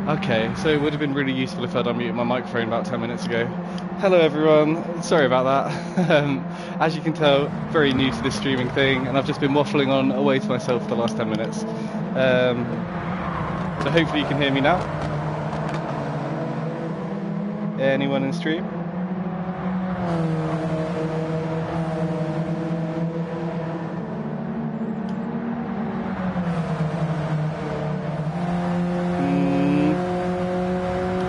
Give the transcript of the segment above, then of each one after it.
Okay, so it would have been really useful if I'd unmuted my microphone about 10 minutes ago. Hello everyone, sorry about that. As you can tell, very new to this streaming thing, and I've just been waffling on away to myself for the last 10 minutes. So hopefully you can hear me now. Anyone in stream?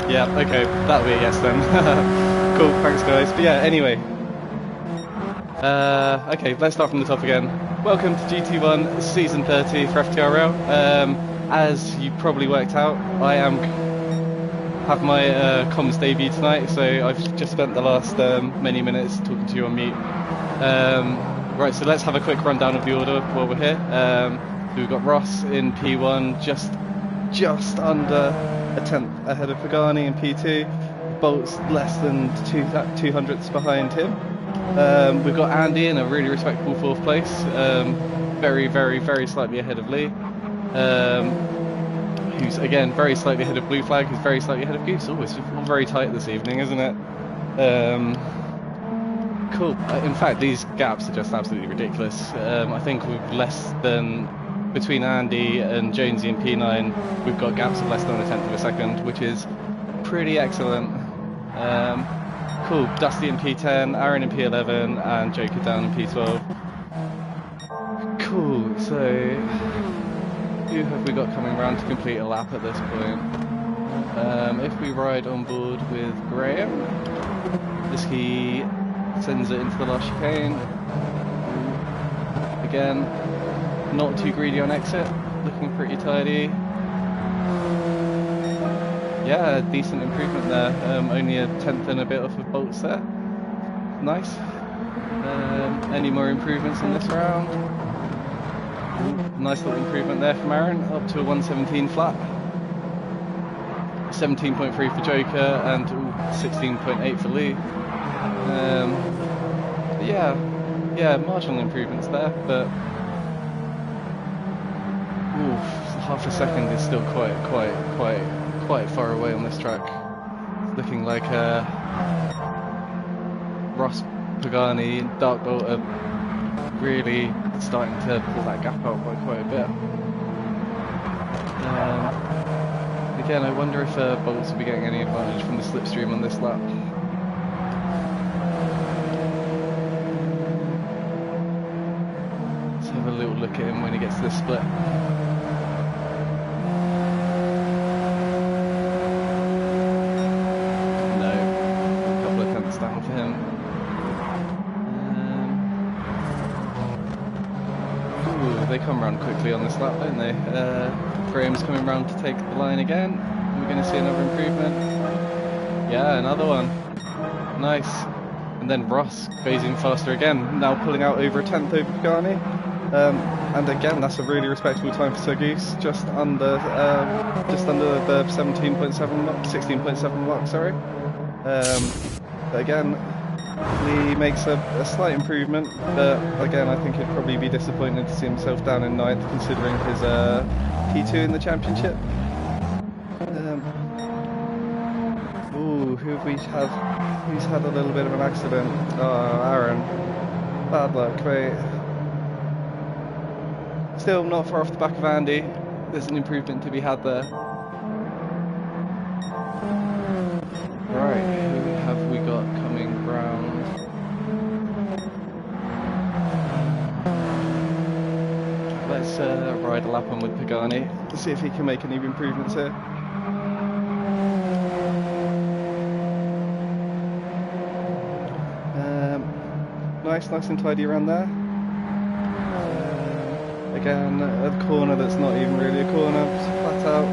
Yeah, okay, that'll be a yes then. Cool, thanks guys. But yeah, anyway. Okay, let's start from the top again. Welcome to GT1 Season 30 for FTRL. As you probably worked out, I have my comms debut tonight, so I've just spent the last many minutes talking to you on mute. Right, so let's have a quick rundown of the order while we're here. We've got Ross in P1, just under a tenth ahead of Pagani in P2. Bolt's less than 200ths behind him. We've got Andy in a really respectable 4th place, very, very, very slightly ahead of Lee, who's again very slightly ahead of Blue Flag, who's very slightly ahead of Goose. Oh, it's all very tight this evening, isn't it? Cool. In fact, these gaps are just absolutely ridiculous. I think we've less than, between Andy and Jonesy in P9, we've got gaps of less than a tenth of a second, which is pretty excellent. Cool. Dusty in P10, Aaron in P11, and Joker down in P12. Cool. So, who have we got coming around to complete a lap at this point? If we ride on board with Graham, as he sends it into the last chicane. Again, not too greedy on exit, looking pretty tidy. Yeah, decent improvement there. Only a tenth and a bit off of Bolts there. Nice. Any more improvements in this round? Nice little improvement there from Aaron, up to a 117 flat. 17.3 for Joker and 16.8 for Lee. Yeah, marginal improvements there, but half a second is still quite far away on this track. It's looking like Ross, Pagani, Dark Bolt are really starting to pull that gap out by quite a bit. Again, I wonder if Bolts will be getting any advantage from the slipstream on this lap. Let's have a little look at him when he gets to this split. Down for him. They come around quickly on this lap, don't they? Graham's coming around to take the line again. We're going to see another improvement. Yeah, another one. Nice. And then Ross goes in faster again, now pulling out over a tenth over Pagani. And again, that's a really respectable time for Sir Goose, just under the 16.7 mark, sorry. But again, Lee makes a slight improvement, but again, I think he'd probably be disappointed to see himself down in 9th, considering his P2 in the championship. Who have we had? Who's had a little bit of an accident? Oh, Aaron. Bad luck, mate. Still not far off the back of Andy. There's an improvement to be had there. Right, who have we got coming round? Let's ride a lap on with Pagani to see if he can make any improvements here. Nice and tidy around there. Again, a corner that's not even really a corner, just flat out.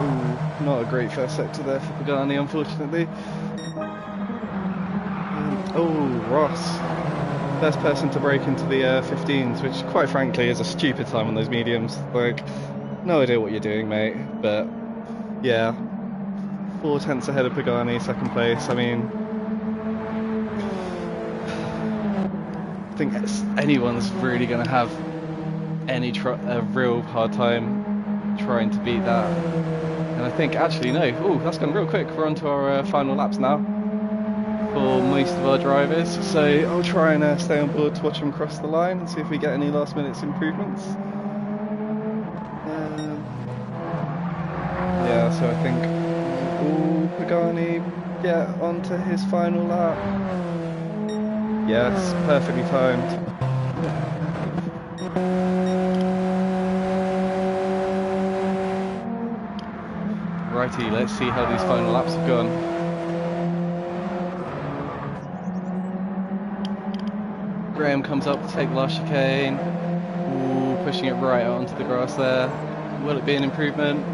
Ooh, not a great first sector there for Pagani, unfortunately. Ross. First person to break into the 15s, which quite frankly is a stupid time on those mediums. Like, no idea what you're doing, mate. But, yeah. 4 tenths ahead of Pagani, second place. I mean, I think anyone's really going to have a real hard time trying to beat that. And I think actually no. Oh, that's gone real quick. We're on to our final laps now for most of our drivers. So I'll try and stay on board to watch them cross the line and see if we get any last minute improvements. Yeah, so I think Pagani get onto his final lap. Yes, perfectly timed. Righty, let's see how these final laps have gone. Graham comes up to take the last chicane. Ooh, pushing it right out onto the grass there. Will it be an improvement?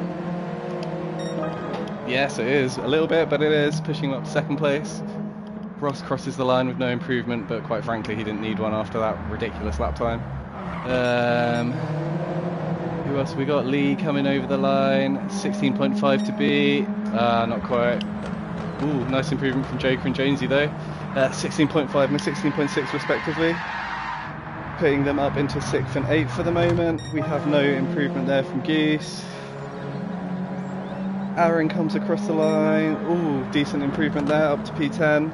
Yes, it is. A little bit, but it is. Pushing him up to second place. Ross crosses the line with no improvement, but quite frankly, he didn't need one after that ridiculous lap time. Who else have we got? Lee coming over the line. 16.5 to beat. Not quite. Ooh, nice improvement from Joker and Jonesy though. 16.5 and 16.6 respectively. Putting them up into 6th and 8th for the moment. We have no improvement there from Goose. Aaron comes across the line. Ooh, decent improvement there, up to P10.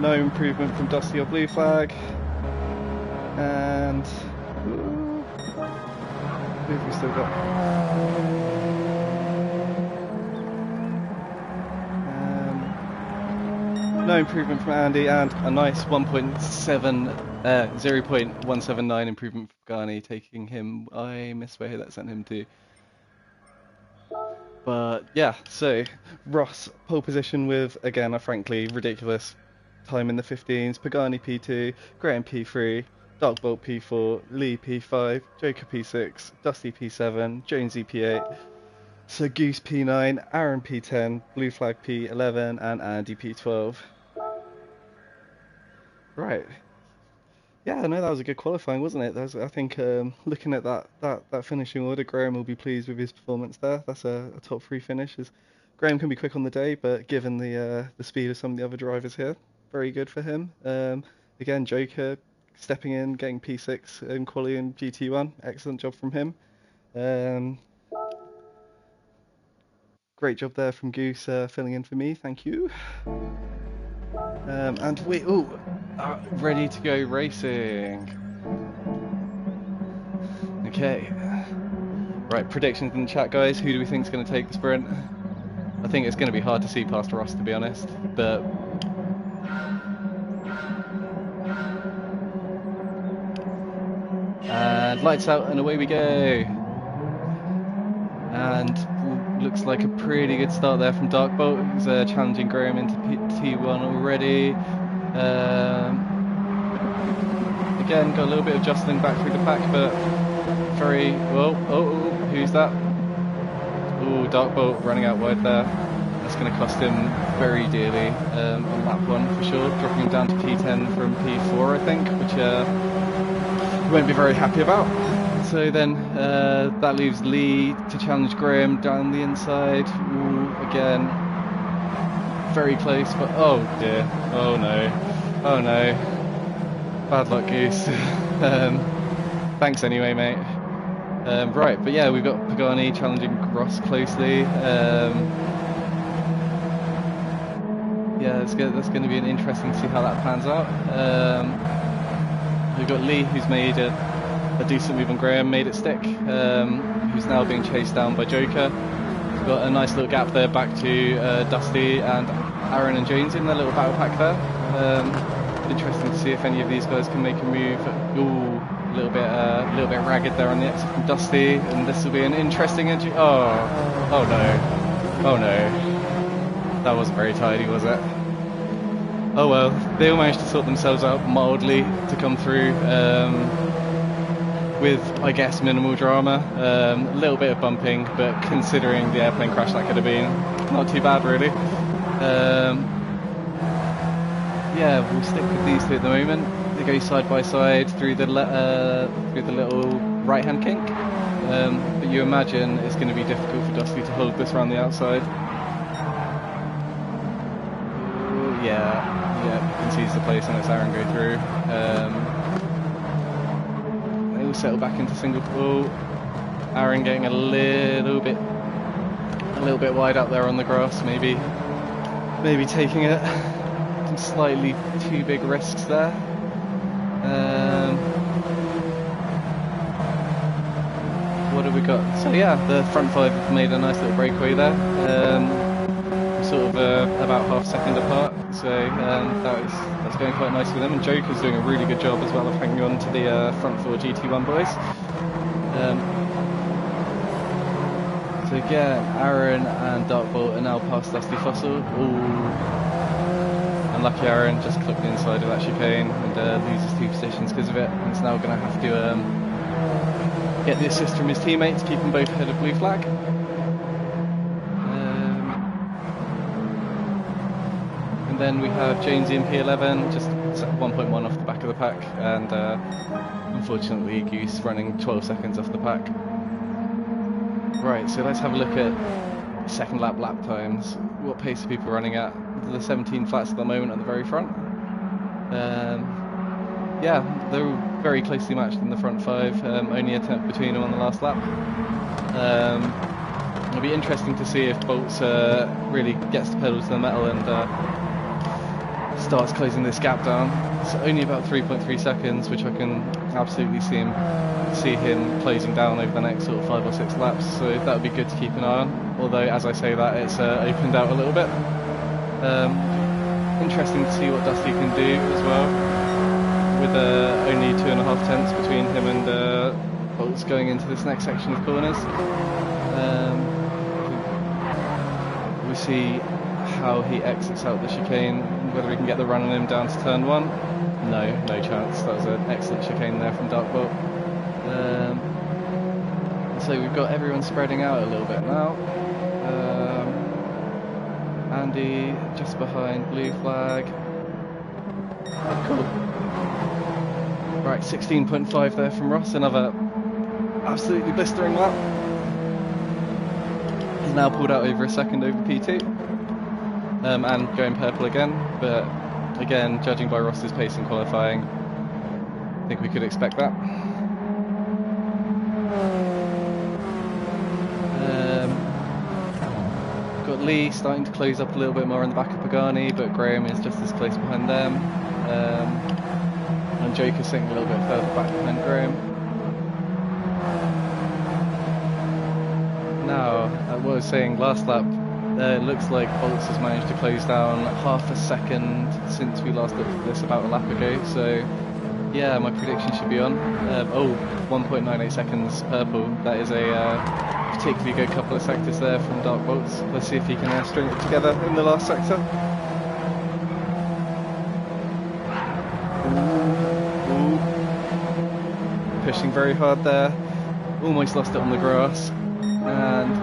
No improvement from Dusty or Blue Flag. And who have we still got? No improvement from Andy, and a nice 0.179 improvement from Garni, taking him. I missed where that sent him to. But yeah, so Ross pole position with, again, a frankly ridiculous time in the 15s. Pagani P2, Graham P3, Darkbolt P4, Lee P5, Joker P6, Dusty P7, Jonesy P8, Sir Goose P9, Aaron P10, Blue Flag P11, and Andy P12. Right. Yeah, no, that was a good qualifying, wasn't it? I think looking at that finishing order, Graham will be pleased with his performance there. That's a top 3 finish. Graham can be quick on the day, but given the speed of some of the other drivers here, very good for him. Again, Joker stepping in, getting P6 in quali in GT1. Excellent job from him. Great job there from Goose filling in for me. Thank you. And we are ready to go racing. Okay. Right, predictions in the chat, guys. Who do we think is going to take the sprint? I think it's going to be hard to see past Ross, to be honest. But and lights out and away we go. And looks like a pretty good start there from Darkbolt. He's challenging Graham into T1 already. Again, got a little bit of jostling back through the pack, but very well. Oh, who's that? Oh, Darkbolt running out wide there. That's going to cost him very dearly on lap 1 for sure, dropping him down to P10 from P4, I think, which he won't be very happy about. So then that leaves Lee to challenge Graham down the inside. Ooh, again, very close, but oh dear, oh no, bad luck, Goose. Thanks anyway, mate. Right, but yeah, we've got Pagani challenging Ross closely. Yeah, that's going to be an interesting to see how that pans out. We've got Lee, who's made a decent move on Graham, made it stick, who's now being chased down by Joker. We've got a nice little gap there back to Dusty and Aaron and Jones in their little battle pack there. Interesting to see if any of these guys can make a move. Ooh, a little bit ragged there on the exit from Dusty, and this will be an interesting entry. Oh no, that wasn't very tidy, was it? Oh well, they all managed to sort themselves out mildly to come through. With, I guess, minimal drama, a little bit of bumping, but considering the airplane crash that could have been, not too bad really. Yeah, we'll stick with these two at the moment. They go side by side through the little right-hand kink, but you imagine it's going to be difficult for Dusty to hold this around the outside. Yeah, Yeah, you can seize the place and it's Aaron go through. They all settle back into single pool. Aaron getting a little bit wide out there on the grass, maybe taking it some slightly too big risks there. What have we got? So yeah, the front five have made a nice little breakaway there. Sort of about half second apart, so that's going quite nice for them. And Joker's doing a really good job as well of hanging on to the front four GT1 boys. So again, Aaron and Darkbolt are now past Dusty Fossil. Ooh. Unlucky Aaron just clipped the inside of that chicane and loses 2 positions because of it. And is now going to have to get the assist from his teammates, keep them both ahead of blue flag. And then we have Jonesy in P11, just 1.1 off the back of the pack, and unfortunately Goose running 12 seconds off the pack. Right, so let's have a look at second lap times. What pace are people running at? The 17 flats at the moment at the very front. Yeah, they're very closely matched in the front five, only a tenth between them on the last lap. It'll be interesting to see if Bolts really gets the pedal to the metal and starts closing this gap down. It's only about 3.3 seconds, which I can absolutely see him closing down over the next sort of 5 or 6 laps, so that would be good to keep an eye on, although as I say that, it's opened out a little bit. Interesting to see what Dusty can do as well, with only 2.5 tenths between him and Bolts going into this next section of corners. We'll see how he exits out the chicane, whether we can get the run on him down to turn 1. No chance. That was an excellent chicane there from Darkbolt. So we've got everyone spreading out a little bit now. Andy just behind blue flag. Cool. Right, 16.5 there from Ross, another absolutely blistering lap. He's now pulled out over a second over P2. And going purple again, but again, judging by Ross's pace in qualifying, I think we could expect that. Got Lee starting to close up a little bit more on the back of Pagani, but Graham is just as close behind them. And Joker's sitting a little bit further back behind Graham. Now, what I was saying last lap, it looks like Bolts has managed to close down half a second since we last looked at this about a lap ago, so yeah, my prediction should be on. 1.98 seconds purple. That is a particularly good couple of sectors there from Darkbolts. Let's see if he can string it together in the last sector. Ooh. Pushing very hard there. Almost lost it on the grass. And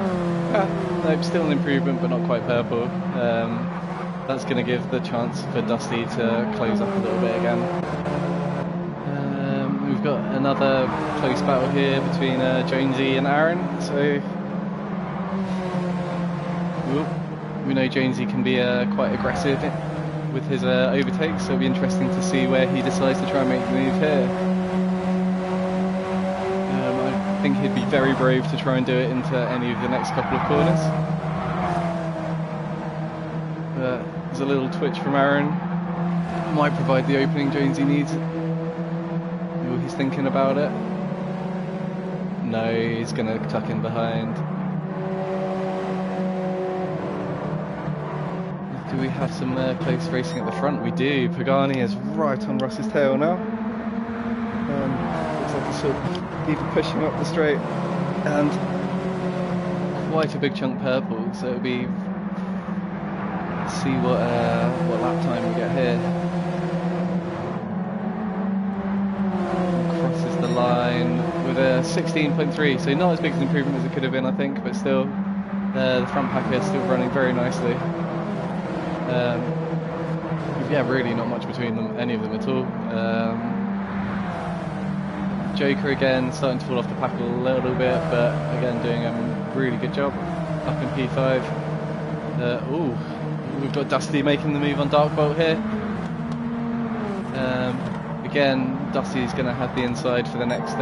nope, still an improvement, but not quite purple. That's going to give the chance for Dusty to close up a little bit again. We've got another close battle here between Jonesy and Aaron. So we know Jonesy can be quite aggressive with his overtakes, so it'll be interesting to see where he decides to try and make the move here. I think he'd be very brave to try and do it into any of the next couple of corners. There's a little twitch from Aaron. Might provide the opening Jonesy needs. He's thinking about it. No, he's going to tuck in behind. Do we have some close racing at the front? We do. Pagani is right on Ross's tail now. Looks like he's sort of even pushing up the straight. And quite a big chunk purple, so it'll be... see what lap time we get here. Crosses the line with a 16.3, so not as big an improvement as it could have been, I think, but still the front pack is still running very nicely. Yeah, really not much between them, any of them at all. Joker again starting to fall off the pack a little bit, but again doing a really good job up in P5. We've got Dusty making the move on Darkbolt here. Again, Dusty's going to have the inside for the next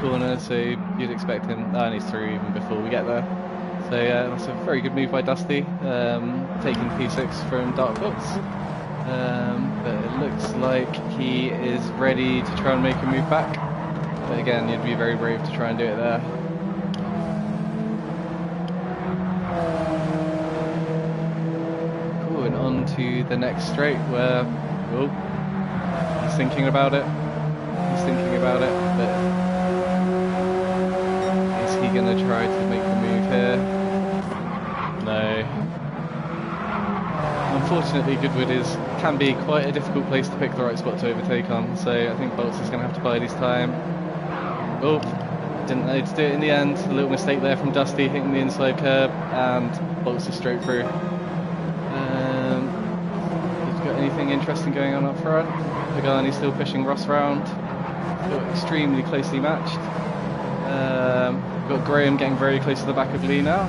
corner, so you'd expect him. Oh, and he's through even before we get there. So yeah, that's a very good move by Dusty, taking P6 from Darkbox. But it looks like he is ready to try and make a move back. But again, you'd be very brave to try and do it there. Cool, and on to the next straight where, oh, he's thinking about it. He's thinking about it, but is he going to try to make the move here? No. Unfortunately, Goodwood can be quite a difficult place to pick the right spot to overtake on, so I think Bolts is going to have to bide his time. Oh, didn't know to do it in the end. A little mistake there from Dusty, hitting the inside curb, and Bolts is straight through. Have got anything interesting going on up front? Pagani still pushing Ross round. Extremely closely matched. We've got Graham getting very close to the back of Lee now.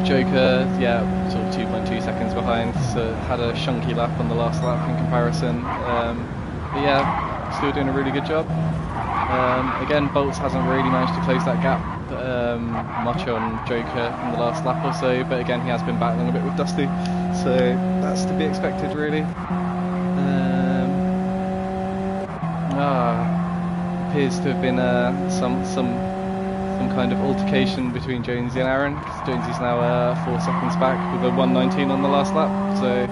Joker, yeah, sort of 2.2 seconds behind, so had a shunky lap on the last lap in comparison. But yeah, still doing a really good job. Again, Bolts hasn't really managed to close that gap much on Joker in the last lap or so, but again, he has been battling a bit with Dusty, so that's to be expected, really. Appears to have been some kind of altercation between Jonesy and Aaron, because Jonesy's now 4 seconds back with a 1:19 on the last lap, so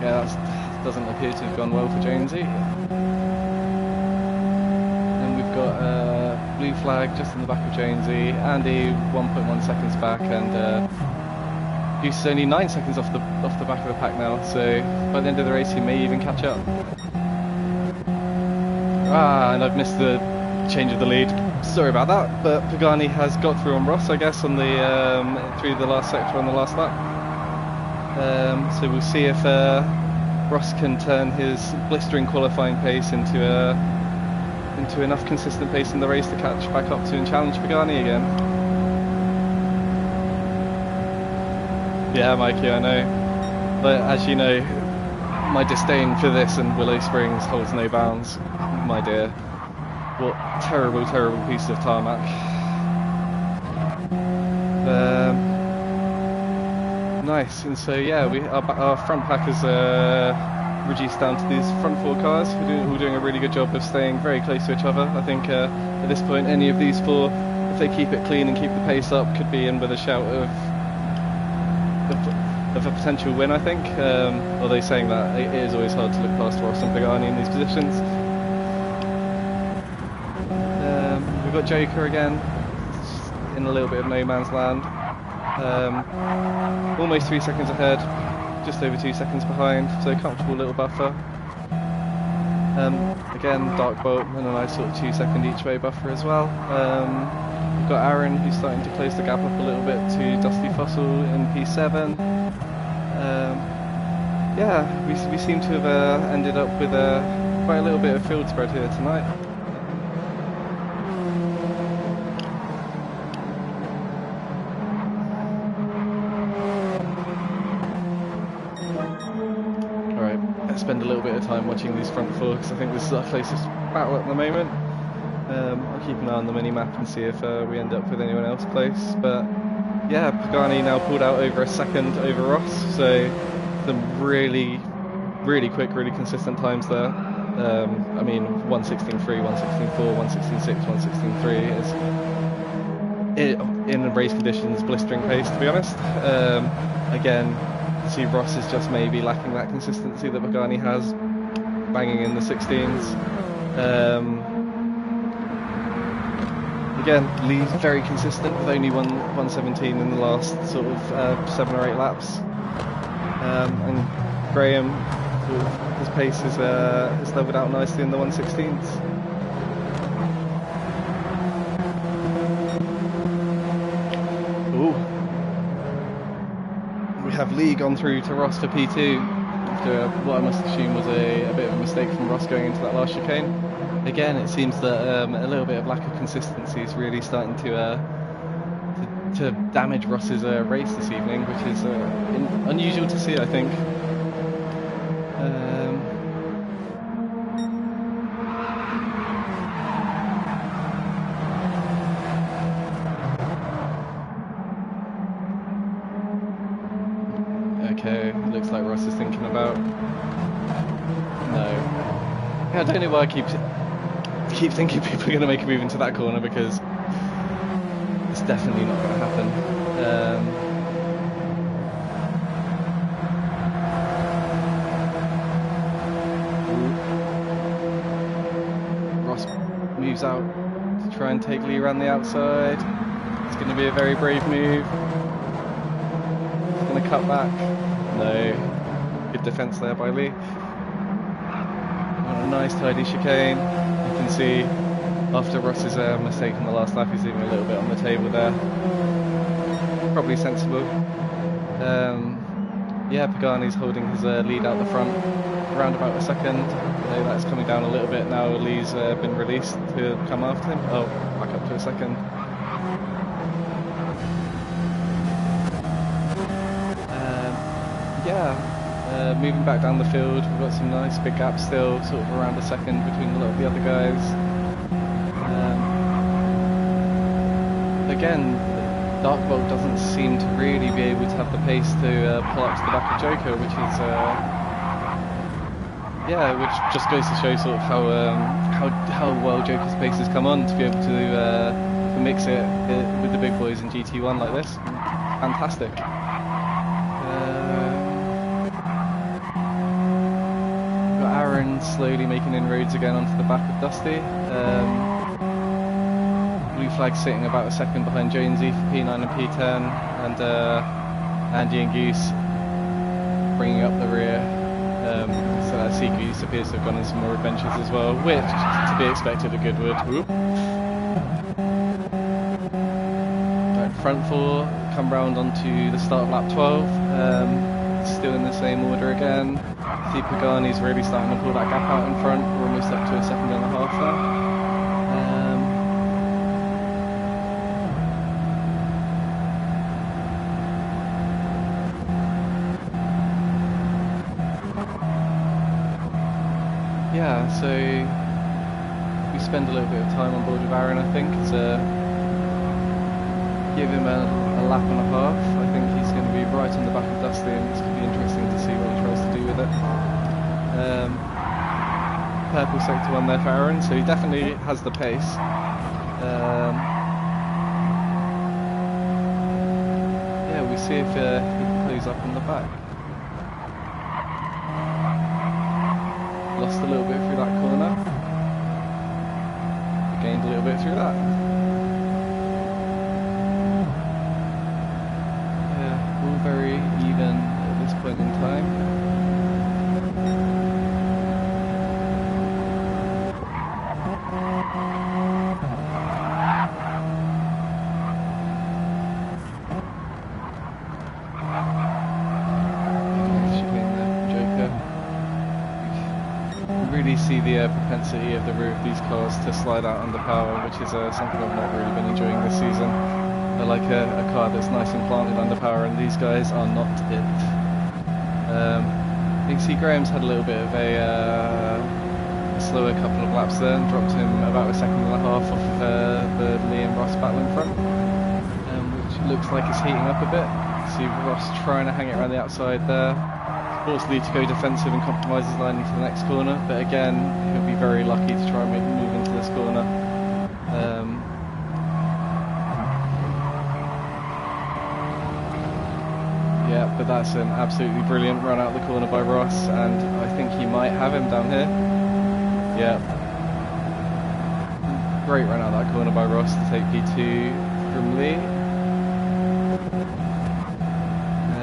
yeah, that doesn't appear to have gone well for Jonesy. And we've got blue flag just in the back of Jonesy, Andy 1.1 seconds back, and he's only 9 seconds off the back of the pack now, so by the end of the race he may even catch up. And I've missed the change of the lead. Sorry about that, but Pagani has got through on Ross, I guess, on the through the last sector on the last lap. So we'll see if Ross can turn his blistering qualifying pace into enough consistent pace in the race to catch back up to and challenge Pagani again. Yeah, Mikey, I know. But as you know, my disdain for this and Willow Springs holds no bounds. My dear. What terrible, terrible piece of tarmac. Nice, and so yeah, our front pack is reduced down to these front 4 cars who are doing a really good job of staying very close to each other. I think at this point, any of these 4, if they keep it clean and keep the pace up, could be in with a shout of a potential win, I think. Although saying that, it is always hard to look past Ross and Pagani in these positions. We've got Joker again, in a little bit of no man's land. Almost 3 seconds ahead, just over 2 seconds behind, so comfortable little buffer. Again, Dark Bolt and a nice sort of 2 second each way buffer as well. We've got Aaron, who's starting to close the gap up a little bit to Dusty Fossil in P7. Yeah, we seem to have ended up with quite a little bit of field spread here tonight. Spend a little bit of time watching these front 4 because I think this is our closest battle at the moment. I'll keep an eye on the mini-map and see if we end up with anyone else close. But yeah, Pagani now pulled out over a second over Ross, so some really, really quick, really consistent times there. I mean, 1:16.3, 1:16.4, 1:16.6, 1:16.3 is in race conditions blistering pace, to be honest. Again, see Ross is just maybe lacking that consistency that Pagani has, banging in the 16s. Again, Lee's very consistent with only 1:17 in the last sort of 7 or 8 laps. And Graham, his pace is leveled out nicely in the 1:16s. Ooh. We have Lee gone through to Ross for P2 after what I must assume was a bit of a mistake from Ross going into that last chicane. Again, it seems that a little bit of lack of consistency is really starting to to damage Ross's race this evening, which is unusual to see, I think. Okay, looks like Ross is thinking about... No. Yeah, I don't know why I keep thinking people are going to make a move into that corner, because it's definitely not going to happen. Ross moves out to try and take Lee around the outside. It's going to be a very brave move. He's going to cut back. No. Good defence there by Lee. A nice tidy chicane. You can see after Ross's mistake in the last lap, he's leaving a little bit on the table there. Probably sensible. Yeah, Pagani's holding his lead out the front around about a second. Although that's coming down a little bit now. Lee's been released to come after him. Oh, back up to a second. Moving back down the field, we've got some nice big gaps still, sort of around a second between a lot of the other guys. Again, Darkbolt doesn't seem to really be able to have the pace to pull up to the back of Joker, which is, which just goes to show sort of how well Joker's pace has come on to be able to mix it with the big boys in GT1 like this. Fantastic. Slowly making inroads again onto the back of Dusty. Blue flag sitting about a second behind Jonesy for P9 and P10, and Andy and Goose bringing up the rear. So that Sea Goose appears to have gone on some more adventures as well, which to be expected at Goodwood. Right, front four come round onto the start of lap 12. Still in the same order again. See Pagani's really starting to pull that gap out in front. We're almost up to a second and a half now. So we spend a little bit of time on board with Aaron, I think. Give him a lap and a half. I think he's going to be right on the back of Dusty, and it's going to be interesting to see what he tries to do with it. Purple sector 1 there for Aaron, so he definitely has the pace. We see if he can close up on the back. Lost a little bit through that corner. Gained a little bit through that. All very even at this point in time. Really see the propensity of the rear of these cars to slide out under power, which is something I've not really been enjoying this season. I like a car that's nice and planted under power, and these guys are not it. You can see Graham's had a little bit of a slower couple of laps there, and dropped him about a second and a half off of the Lee and Ross battle in front, which looks like it's heating up a bit. See Ross trying to hang it around the outside there. Force Lee to go defensive and compromise his line into the next corner, but again, he'll be very lucky to try and make a move into this corner. But that's an absolutely brilliant run out the corner by Ross, and I think he might have him down here. Great run out that corner by Ross to take P2 from Lee.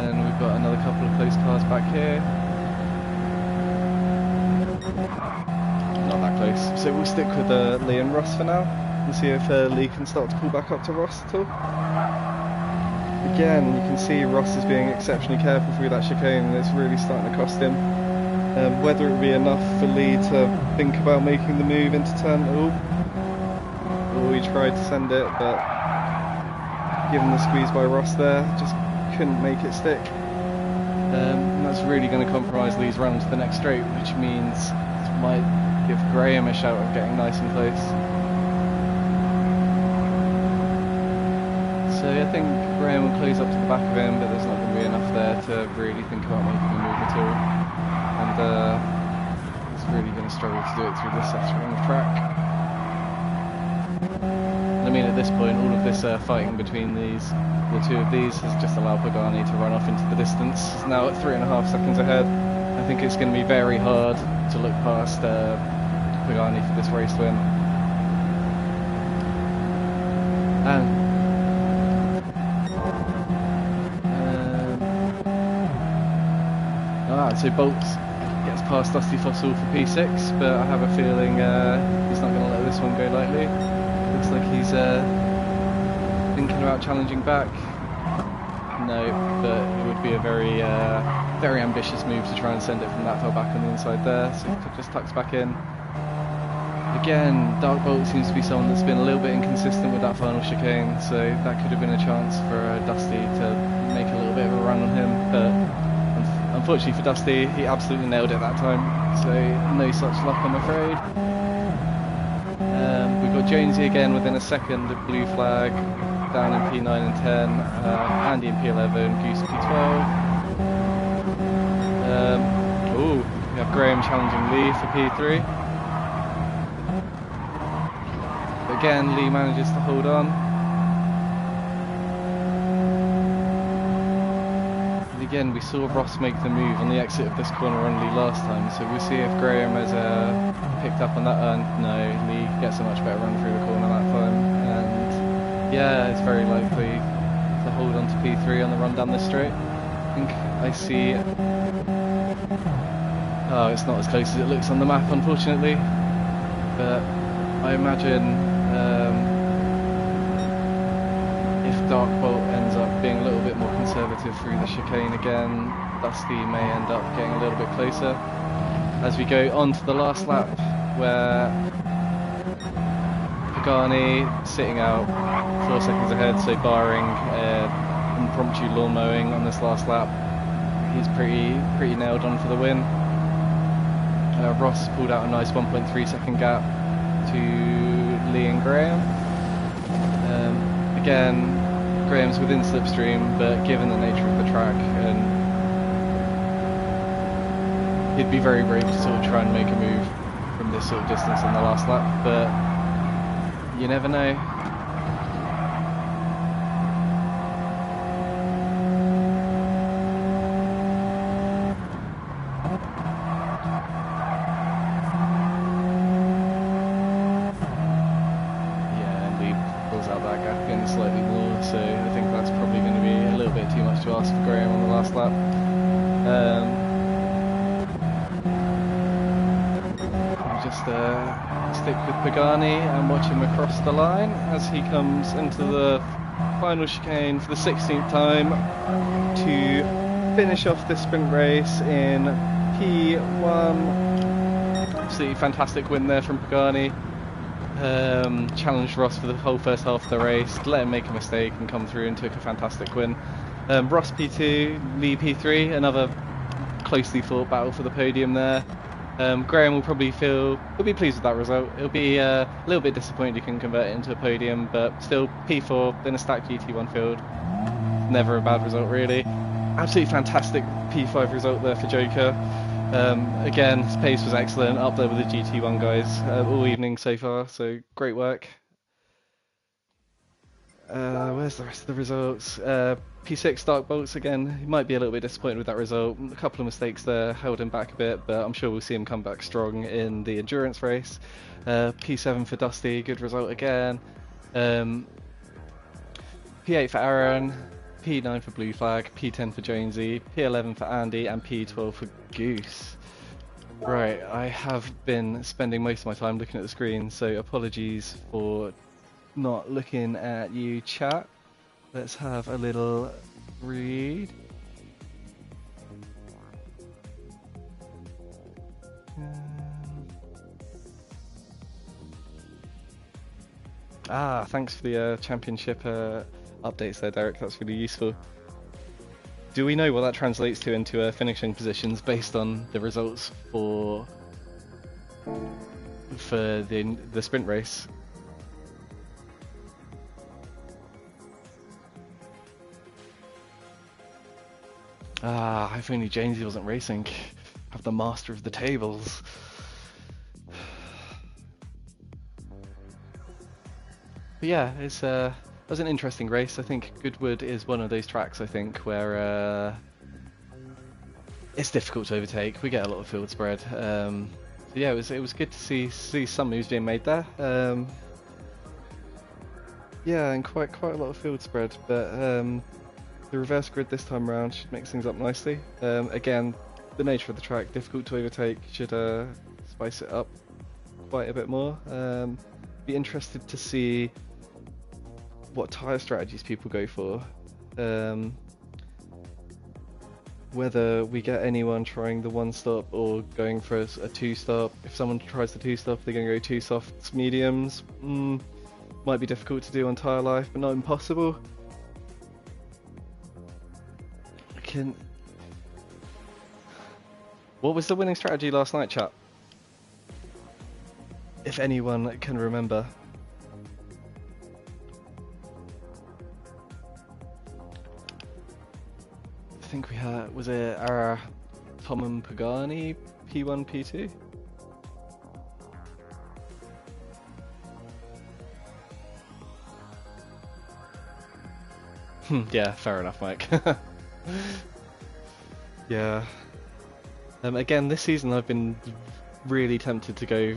And we've got another couple of close cars back here. Not that close. So we'll stick with Lee and Ross for now, and see if Lee can start to pull back up to Ross at all. Again, you can see Ross is being exceptionally careful through that chicane, and it's really starting to cost him. Whether it will be enough for Lee to think about making the move into turn... Oh, he tried to send it, but given the squeeze by Ross there, just couldn't make it stick. And that's really going to compromise Lee's run to the next straight, which means it might give Graham a shout of getting nice and close. So I think Graham will close up to the back of him, but there's not going to be enough there to really think about making a move at all. And he's really going to struggle to do it through this saturating of track. I mean, at this point, all of this fighting between the two of these has just allowed Pagani to run off into the distance. He's now at 3.5 seconds ahead. I think it's going to be very hard to look past Pagani for this race win. So Bolts gets past Dusty Fossil for P6, but I have a feeling he's not going to let this one go lightly. Looks like he's thinking about challenging back. No, but it would be a very ambitious move to try and send it from that far back on the inside there, so he just tucks back in. Again, Dark Bolt seems to be someone that's been a little bit inconsistent with that final chicane, so that could have been a chance for Dusty to make a little bit of a run on him, but unfortunately for Dusty, he absolutely nailed it that time, so no such luck, I'm afraid. We've got Jonesy again within a second of blue flag, down in P9 and 10, Andy in P11, Goose P12. We have Graham challenging Lee for P3. Again, Lee manages to hold on. Again, we saw Ross make the move on the exit of this corner on Lee last time, so we'll see if Graham has picked up on that. No, Lee gets a much better run through the corner that time, and yeah, it's very likely to hold on to P3 on the run down this straight. I think I see. Oh, it's not as close as it looks on the map, unfortunately, but I imagine if Dark Bolt ends up being a little bit more conservative through the chicane again, Dusty may end up getting a little bit closer. As we go on to the last lap, where Pagani sitting out 4 seconds ahead, so barring impromptu lawn mowing on this last lap, he's pretty nailed on for the win. Ross pulled out a nice 1.3 second gap to Lee and Graham. Again, Graham's within slipstream, but given the nature of the track, and he'd be very brave to sort of try and make a move from this sort of distance on the last lap, but you never know. Slightly more, so I think that's probably going to be a little bit too much to ask for Graham on the last lap. I'll just stick with Pagani and watch him across the line as he comes into the final chicane for the 16th time to finish off this sprint race in P1. Absolutely fantastic win there from Pagani. Challenged Ross for the whole first half of the race, let him make a mistake and come through and took a fantastic win. Ross P2, Lee P3, another closely fought battle for the podium there. Graham will probably he'll be pleased with that result. He'll be a little bit disappointed he can convert it into a podium, but still P4 in a stacked GT1 field. Never a bad result really. Absolutely fantastic P5 result there for Joker. Again, his pace was excellent, up there with the GT1 guys all evening so far, so great work. Where's the rest of the results? P6 Dark Bolts again, he might be a little bit disappointed with that result. A couple of mistakes there held him back a bit, but I'm sure we'll see him come back strong in the endurance race. P7 for Dusty, good result again. P8 for Aaron, P9 for Blue Flag, P10 for Jonesy, P11 for Andy, and P12 for Goose. Right, I have been spending most of my time looking at the screen, so apologies for not looking at you, chat. Let's have a little read. Thanks for the championship updates there, Derek. That's really useful. Do we know what that translates to into finishing positions based on the results for the sprint race? Ah, if only Jamesy wasn't racing. Have the master of the tables. But yeah, it was an interesting race. I think Goodwood is one of those tracks, I think, where it's difficult to overtake. We get a lot of field spread. So yeah, it was good to see some moves being made there. Yeah, and quite a lot of field spread, but the reverse grid this time around should mix things up nicely. Again, the nature of the track, difficult to overtake, should spice it up quite a bit more. Be interested to see what tyre strategies people go for. Whether we get anyone trying the one stop or going for a two stop. If someone tries the two stop, they're going to go two softs, mediums. Might be difficult to do on tyre life, but not impossible. What was the winning strategy last night, chat? If anyone can remember. I think we had, was it our Tom and Pagani P1, P2? Yeah, fair enough, Mike. Yeah. Again, this season I've been really tempted to go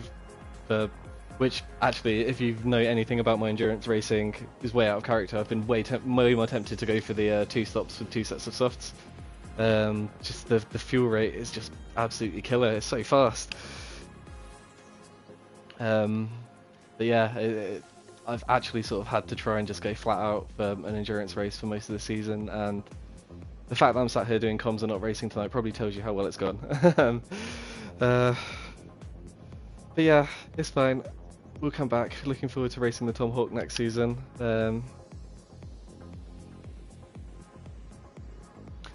for, which actually, if you know anything about my endurance racing, is way out of character. I've been way more tempted to go for the two stops with two sets of softs. Just the fuel rate is just absolutely killer. It's so fast. But yeah, I've actually sort of had to try and just go flat out for an endurance race for most of the season, and the fact that I'm sat here doing comms and not racing tonight probably tells you how well it's gone. But yeah, it's fine. We'll come back. Looking forward to racing the Tom Hawk next season.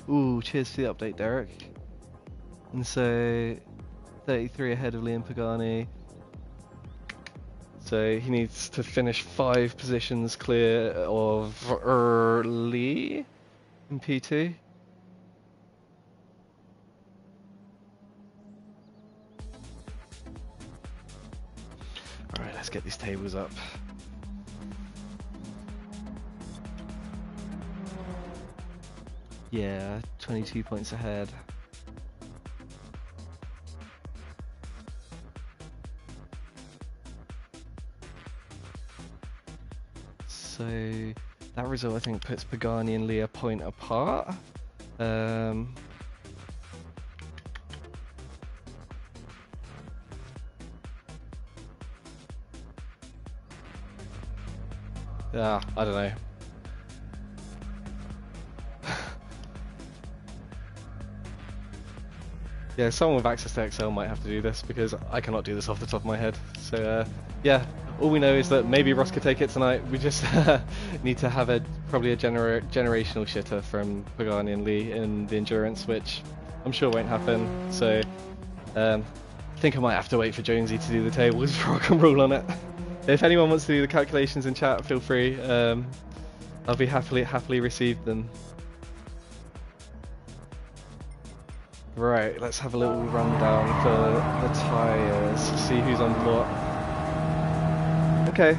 Ooh, cheers for the update, Derek. And so, 33 ahead of Liam Pagani. So he needs to finish 5 positions clear of Lee in P2. Alright, let's get these tables up. Yeah, 22 points ahead. So that result, I think, puts Pagani and Lee a point apart. Yeah, I don't know. Yeah, someone with access to Excel might have to do this because I cannot do this off the top of my head. So yeah, all we know is that maybe Ross could take it tonight. We just need to have probably a generational shitter from Pagani and Lee in the endurance, which I'm sure won't happen. So I think I might have to wait for Jonesy to do the tables before I can rule on it. If anyone wants to do the calculations in chat, feel free. I'll be happily receive them. Right, let's have a little rundown for the tyres, see who's on what. Okay.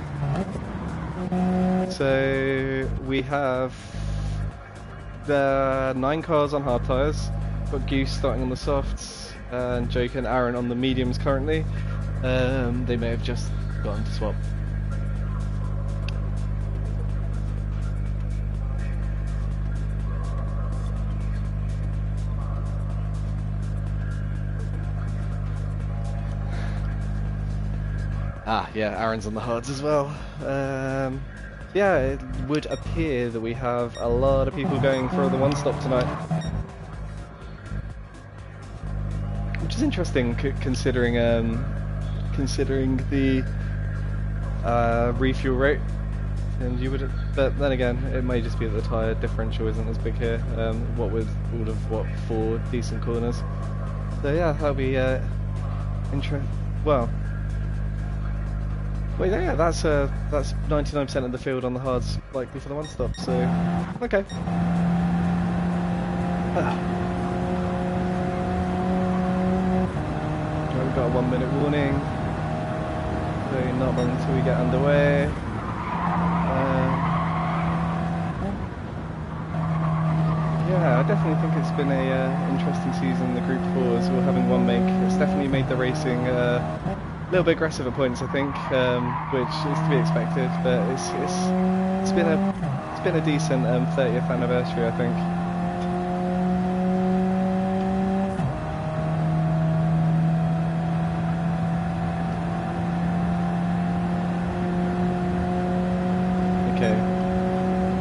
So we have the 9 cars on hard tyres. Got Goose starting on the softs, and Joke and Aaron on the mediums currently. They may have just gotten to swap. Ah, yeah, Aaron's on the hards as well. Yeah, it would appear that we have a lot of people going for the one stop tonight. Which is interesting considering the refuel rate. And you would, but then again, it may just be that the tyre differential isn't as big here. What with all of 4 decent corners. So yeah, that'll be Well, yeah, that's 99% of the field on the hards likely for the one stop. So okay. We've got a 1 minute warning. So not long until we get underway. Yeah, I definitely think it's been a interesting season in the Group 4s. We're having one make. It's definitely made the racing a little bit aggressive at points, I think, which is to be expected. But it's been a decent 30th anniversary, I think.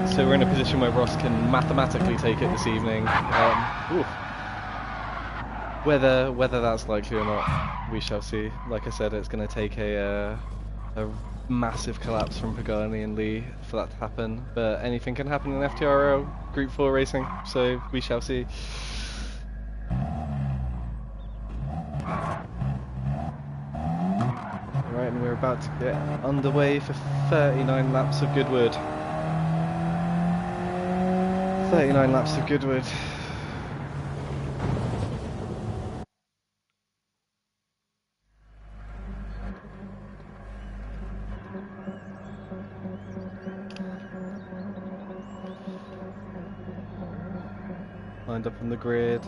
So we're in a position where Ross can mathematically take it this evening. Whether that's likely or not, we shall see. Like I said, it's going to take a massive collapse from Pagani and Lee for that to happen. But anything can happen in FTRL Group 4 racing, so we shall see. Right, and we're about to get underway for 39 laps of Goodwood. 39 laps of Goodwood. Lined up on the grid.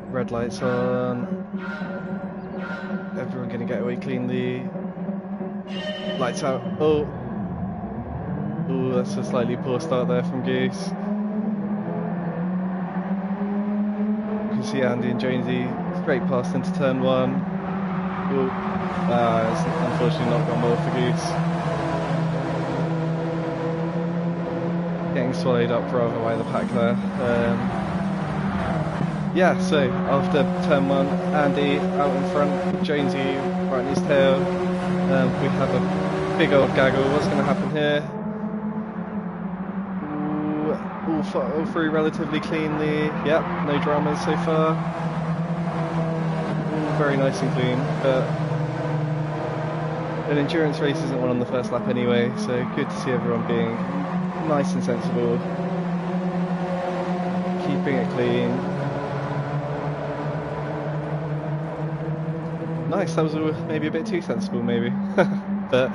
Red lights on. Everyone gonna get away cleanly. Lights out. Oh, that's a slightly poor start there from Goose. You can see Andy and Jonesy straight past into turn 1. It's unfortunately not gone well for Goose. Getting swallowed up rather by the pack there. Yeah, so after turn 1, Andy out in front, Jonesy right in his tail. We have a big old gaggle. What's going to happen here? All through relatively cleanly. Yep, no dramas so far. Very nice and clean. But an endurance race isn't one on the first lap anyway, so good to see everyone being nice and sensible, keeping it clean. Nice, that was maybe a bit too sensible, maybe. But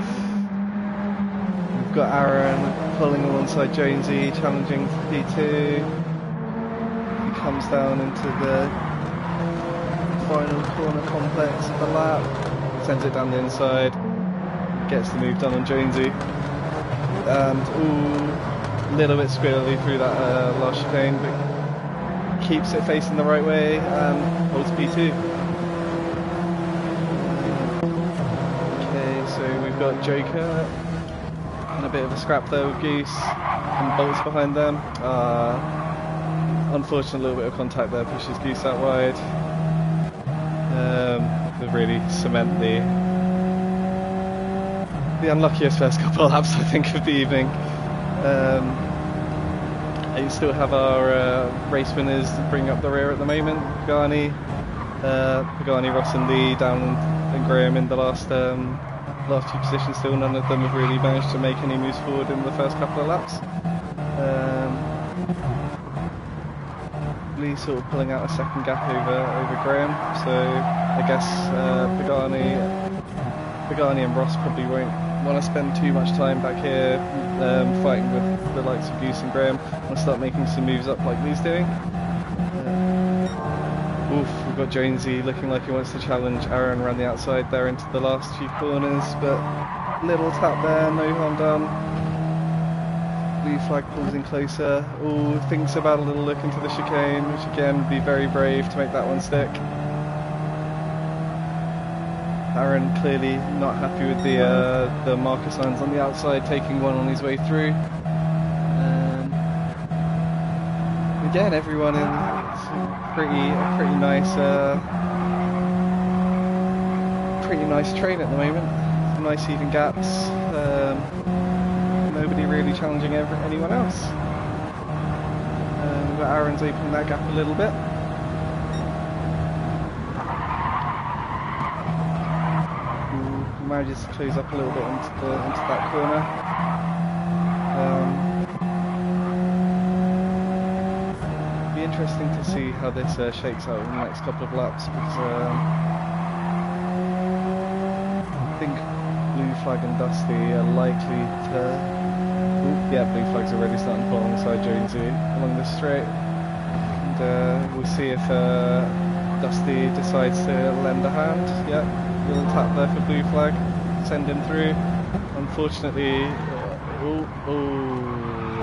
we've got Aaron pulling alongside Jonesy, challenging for P2. He comes down into the final corner complex of the lap, sends it down the inside, gets the move done on Jonesy. And a little bit squirrely through that last chicane, but keeps it facing the right way and holds P2. So we've got Joker and a bit of a scrap there with Goose and Bolts behind them. Unfortunate little bit of contact there, pushes Goose out wide. To really cement the unluckiest first couple of laps, I think, of the evening. We still have our race winners bring up the rear at the moment. Pagani, Ross and Lee down and Graham in the last few positions. Still none of them have really managed to make any moves forward in the first couple of laps. Lee sort of pulling out a second gap over Graham, so I guess Pagani and Ross probably won't want to spend too much time back here fighting with the likes of Goose and Graham. Want to start making some moves up like Lee's doing. We've got Jonesy looking like he wants to challenge Aaron around the outside there into the last few corners, but little tap there, no harm done. Blue flag pulls in closer. Thinks about a little look into the chicane, which again would be very brave to make that one stick. Aaron clearly not happy with the marker signs on the outside, taking one on his way through. Again, everyone in pretty pretty nice train at the moment. Nice even gaps. Nobody really challenging anyone else. We've got Aaron's opening that gap a little bit. Manages to close up a little bit into that corner. Be interesting to see how this shakes out in the next couple of laps, because I think Blue Flag and Dusty are likely to... Ooh, yeah, Blue Flag's already starting to pull alongside Jonesy along this straight. And we'll see if Dusty decides to lend a hand. Yeah, little tap there for Blue Flag, send him through. Unfortunately,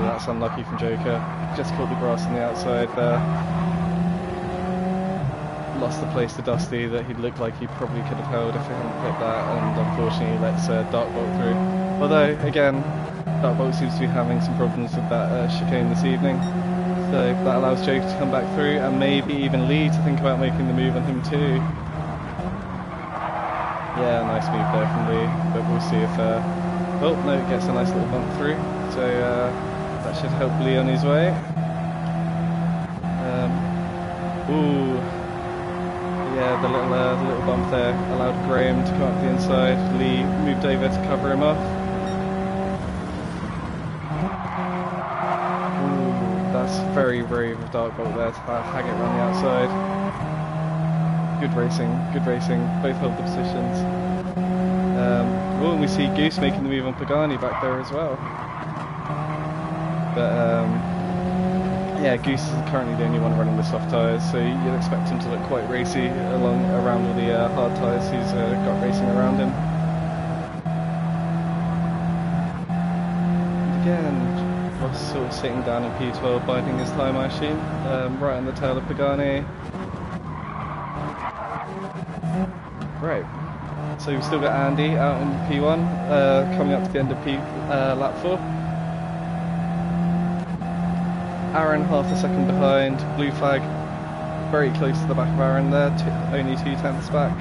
that's unlucky from Joker. Just caught the grass on the outside there. Lost the place to Dusty that he looked like he probably could have held if he hadn't hit that, and unfortunately lets Darkbolt through. Although, again, Darkbolt seems to be having some problems with that chicane this evening. So that allows Joker to come back through, and maybe even Lee to think about making the move on him too. Yeah, nice move there from Lee, but we'll see if... oh, no, it gets a nice little bump through. So that should help Lee on his way. Ooh. Yeah, the little bump there allowed Graham to come up the inside. Lee moved over to cover him off. Ooh, that's very brave of Darkbolt there to hang it around the outside. Good racing, both held the positions. Oh, and we see Goose making the move on Pagani back there as well. But yeah, Goose is currently the only one running the soft tyres, so you'd expect him to look quite racy around all the hard tyres he's got racing around him. And again, Ross sort of sitting down in P12, biding his time, I assume, right on the tail of Pagani. Right, so we've still got Andy out in P1, coming up to the end of lap 4. Aaron half a second behind, Blue Flag very close to the back of Aaron there, only 2/10 back.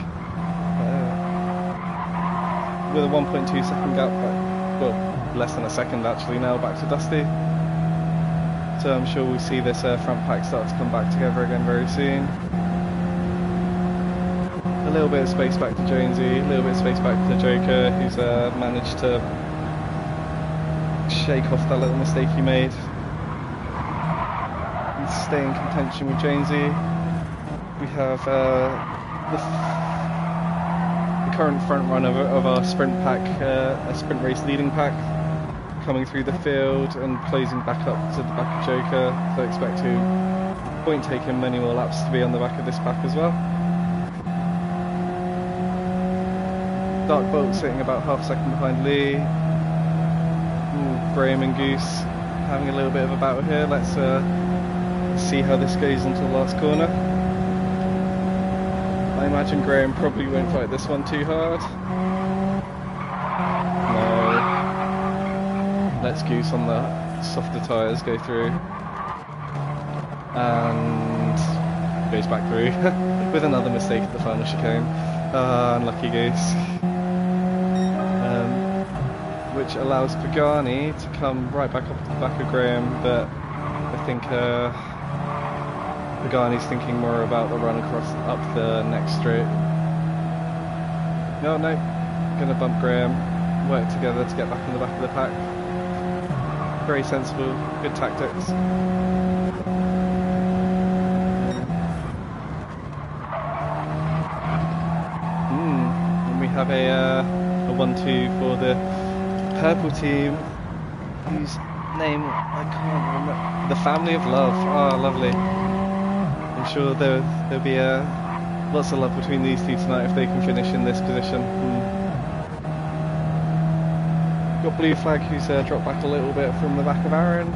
With a 1.2 second gap back, well, less than a second actually now, back to Dusty. So I'm sure we'll see this front pack start to come back together again very soon. A little bit of space back to Jonesy, a little bit of space back to Joker, who's managed to shake off that little mistake he made. Stay in contention with Jonesy. We have the current front runner of our sprint pack, a sprint race leading pack, coming through the field and closing back up to the back of Joker. So I expect to won't take him many more laps to be on the back of this pack as well. Darkbolt sitting about half a second behind Lee. Ooh, Graham and Goose having a little bit of a battle here. Let's see how this goes into the last corner. I imagine Graham probably won't fight this one too hard. No. Let's Goose on the softer tyres go through. And goes back through with another mistake at the final chicane. Unlucky Goose. Which allows Pagani to come right back up to the back of Graham, but I think Pagani's thinking more about the run across up the next straight. No, gonna bump Graham, work together to get back in the back of the pack. Very sensible, good tactics. And we have a 1-2 for the purple team, whose name I can't remember. The Family of Love. Ah, lovely. I'm sure there'll be lots of love between these two tonight if they can finish in this position. Got Blue Flag, who's dropped back a little bit from the back of Aaron.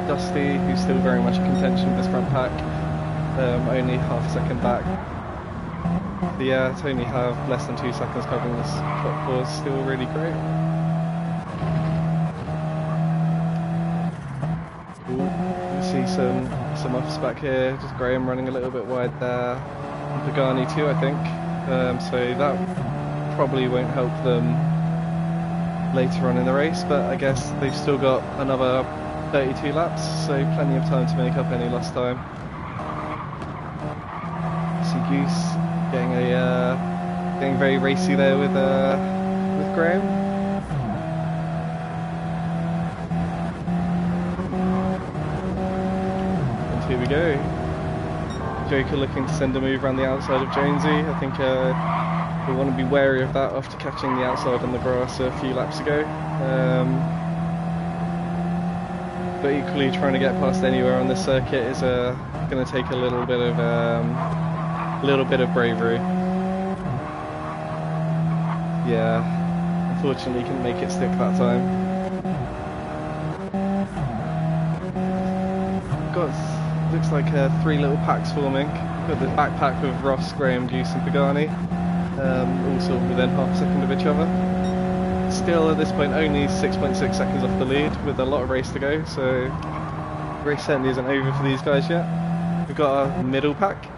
Dusty, who's still very much in contention with this front pack, only half a second back. Yeah, to only have less than 2 seconds covering this top four is still really great. Ooh, you see some offs back here, just Graham running a little bit wide there. Pagani too, I think. So that probably won't help them later on in the race, but I guess they've still got another 32 laps, so plenty of time to make up any lost time. See Goose getting very racy there with Graham. And here we go. Joker looking to send a move around the outside of Jonesy. I think we want to be wary of that after catching the outside on the grass a few laps ago. But equally, trying to get past anywhere on this circuit is going to take a little bit of bravery. Yeah, unfortunately, couldn't make it stick that time. Looks like 3 little packs forming. Got the backpack with Ross, Graham, Goose and Pagani, all sort of within half a second of each other. Still at this point only 6.6 seconds off the lead with a lot of race to go, so the race certainly isn't over for these guys yet. We've got our middle pack,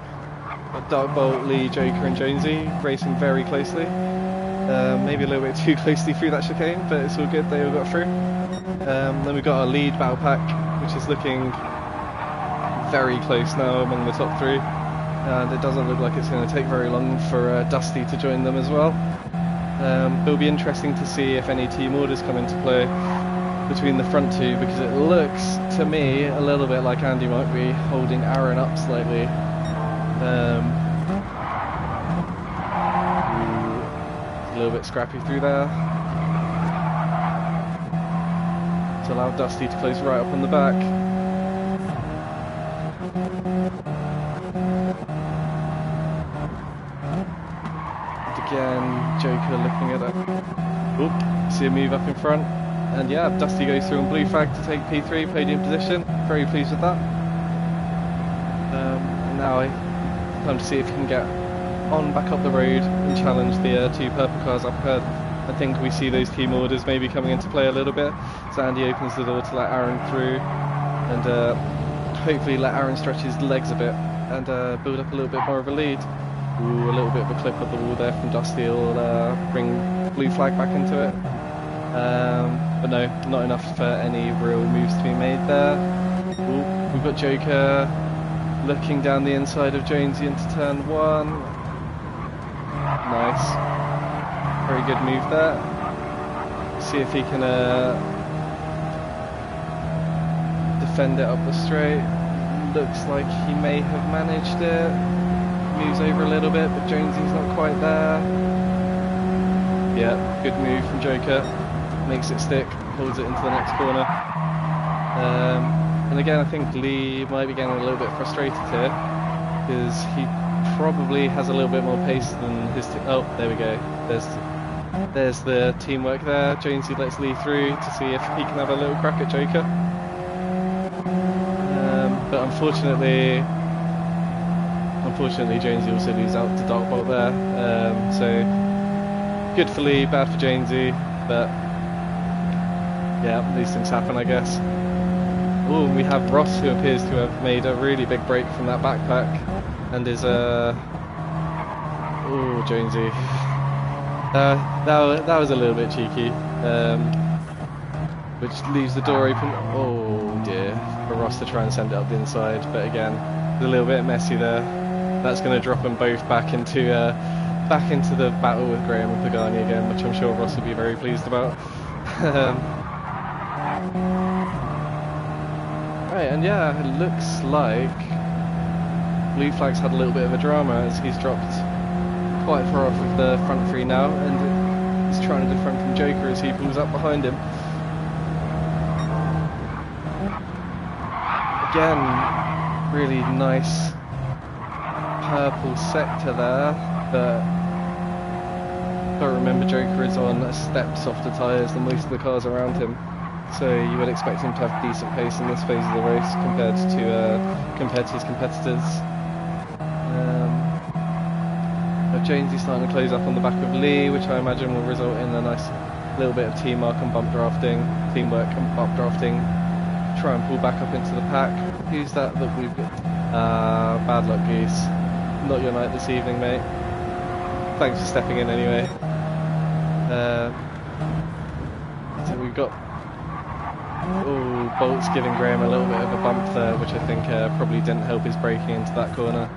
Dark Bolt, Lee, Joker and Jonesy racing very closely. Maybe a little bit too closely through that chicane, but it's all good, they all got through. Then we've got our lead battle pack, which is looking very close now among the top 3, and it doesn't look like it's going to take very long for Dusty to join them as well. It'll be interesting to see if any team orders come into play between the front 2, because it looks to me a little bit like Andy might be holding Aaron up slightly. A little bit scrappy through there to allow Dusty to close right up on the back. Again, Joker looking at it. Oop, see a move up in front. And yeah, Dusty goes through on blue flag to take P3, podium position. Very pleased with that. Now time to see if he can get on back up the road and challenge the 2 purple cars up ahead. I think we see those team orders maybe coming into play a little bit. So Andy opens the door to let Aaron through, and hopefully let Aaron stretch his legs a bit and build up a little bit more of a lead. Ooh, a little bit of a clip of the wall there from Dusty will bring blue flag back into it. But no, not enough for any real moves to be made there. Ooh, we've got Joker looking down the inside of Jonesy into turn 1. Nice. Very good move there. See if he can defend it up the straight. Looks like he may have managed it. Moves over a little bit, but Jonesy's not quite there. Yeah, good move from Joker. Makes it stick, holds it into the next corner. And again, I think Lee might be getting a little bit frustrated here, because he probably has a little bit more pace than his oh, there we go. There's the teamwork there. Jonesy lets Lee through to see if he can have a little crack at Joker. But unfortunately, Jonesy also loses out to Dark Bolt there. So good for Lee, bad for Jonesy, but yeah, these things happen, I guess. Oh, we have Ross, who appears to have made a really big break from that backpack, and is oh, Jonesy. That was a little bit cheeky, which leaves the door open. Oh dear, for Ross to try and send it up the inside, but again, a little bit messy there. That's going to drop them both back into the battle with Graham and Pagani again, which I'm sure Ross will be very pleased about. Right, and yeah, it looks like blue flag's had a little bit of a drama as he's dropped quite far off of the front 3 now, and he's trying to defend from Joker as he pulls up behind him. Again, really nice purple sector there, but got to remember Joker is on a step softer tyres than most of the cars around him, so you would expect him to have decent pace in this phase of the race compared to his competitors. Jonesy's starting to close up on the back of Lee, which I imagine will result in a nice little bit of teamwork and bump drafting, try and pull back up into the pack. Who's that we've got? Bad luck, Goose. not your night this evening, mate. Thanks for stepping in anyway. So we've got Bolt's giving Graham a little bit of a bump there, which I think probably didn't help his braking into that corner.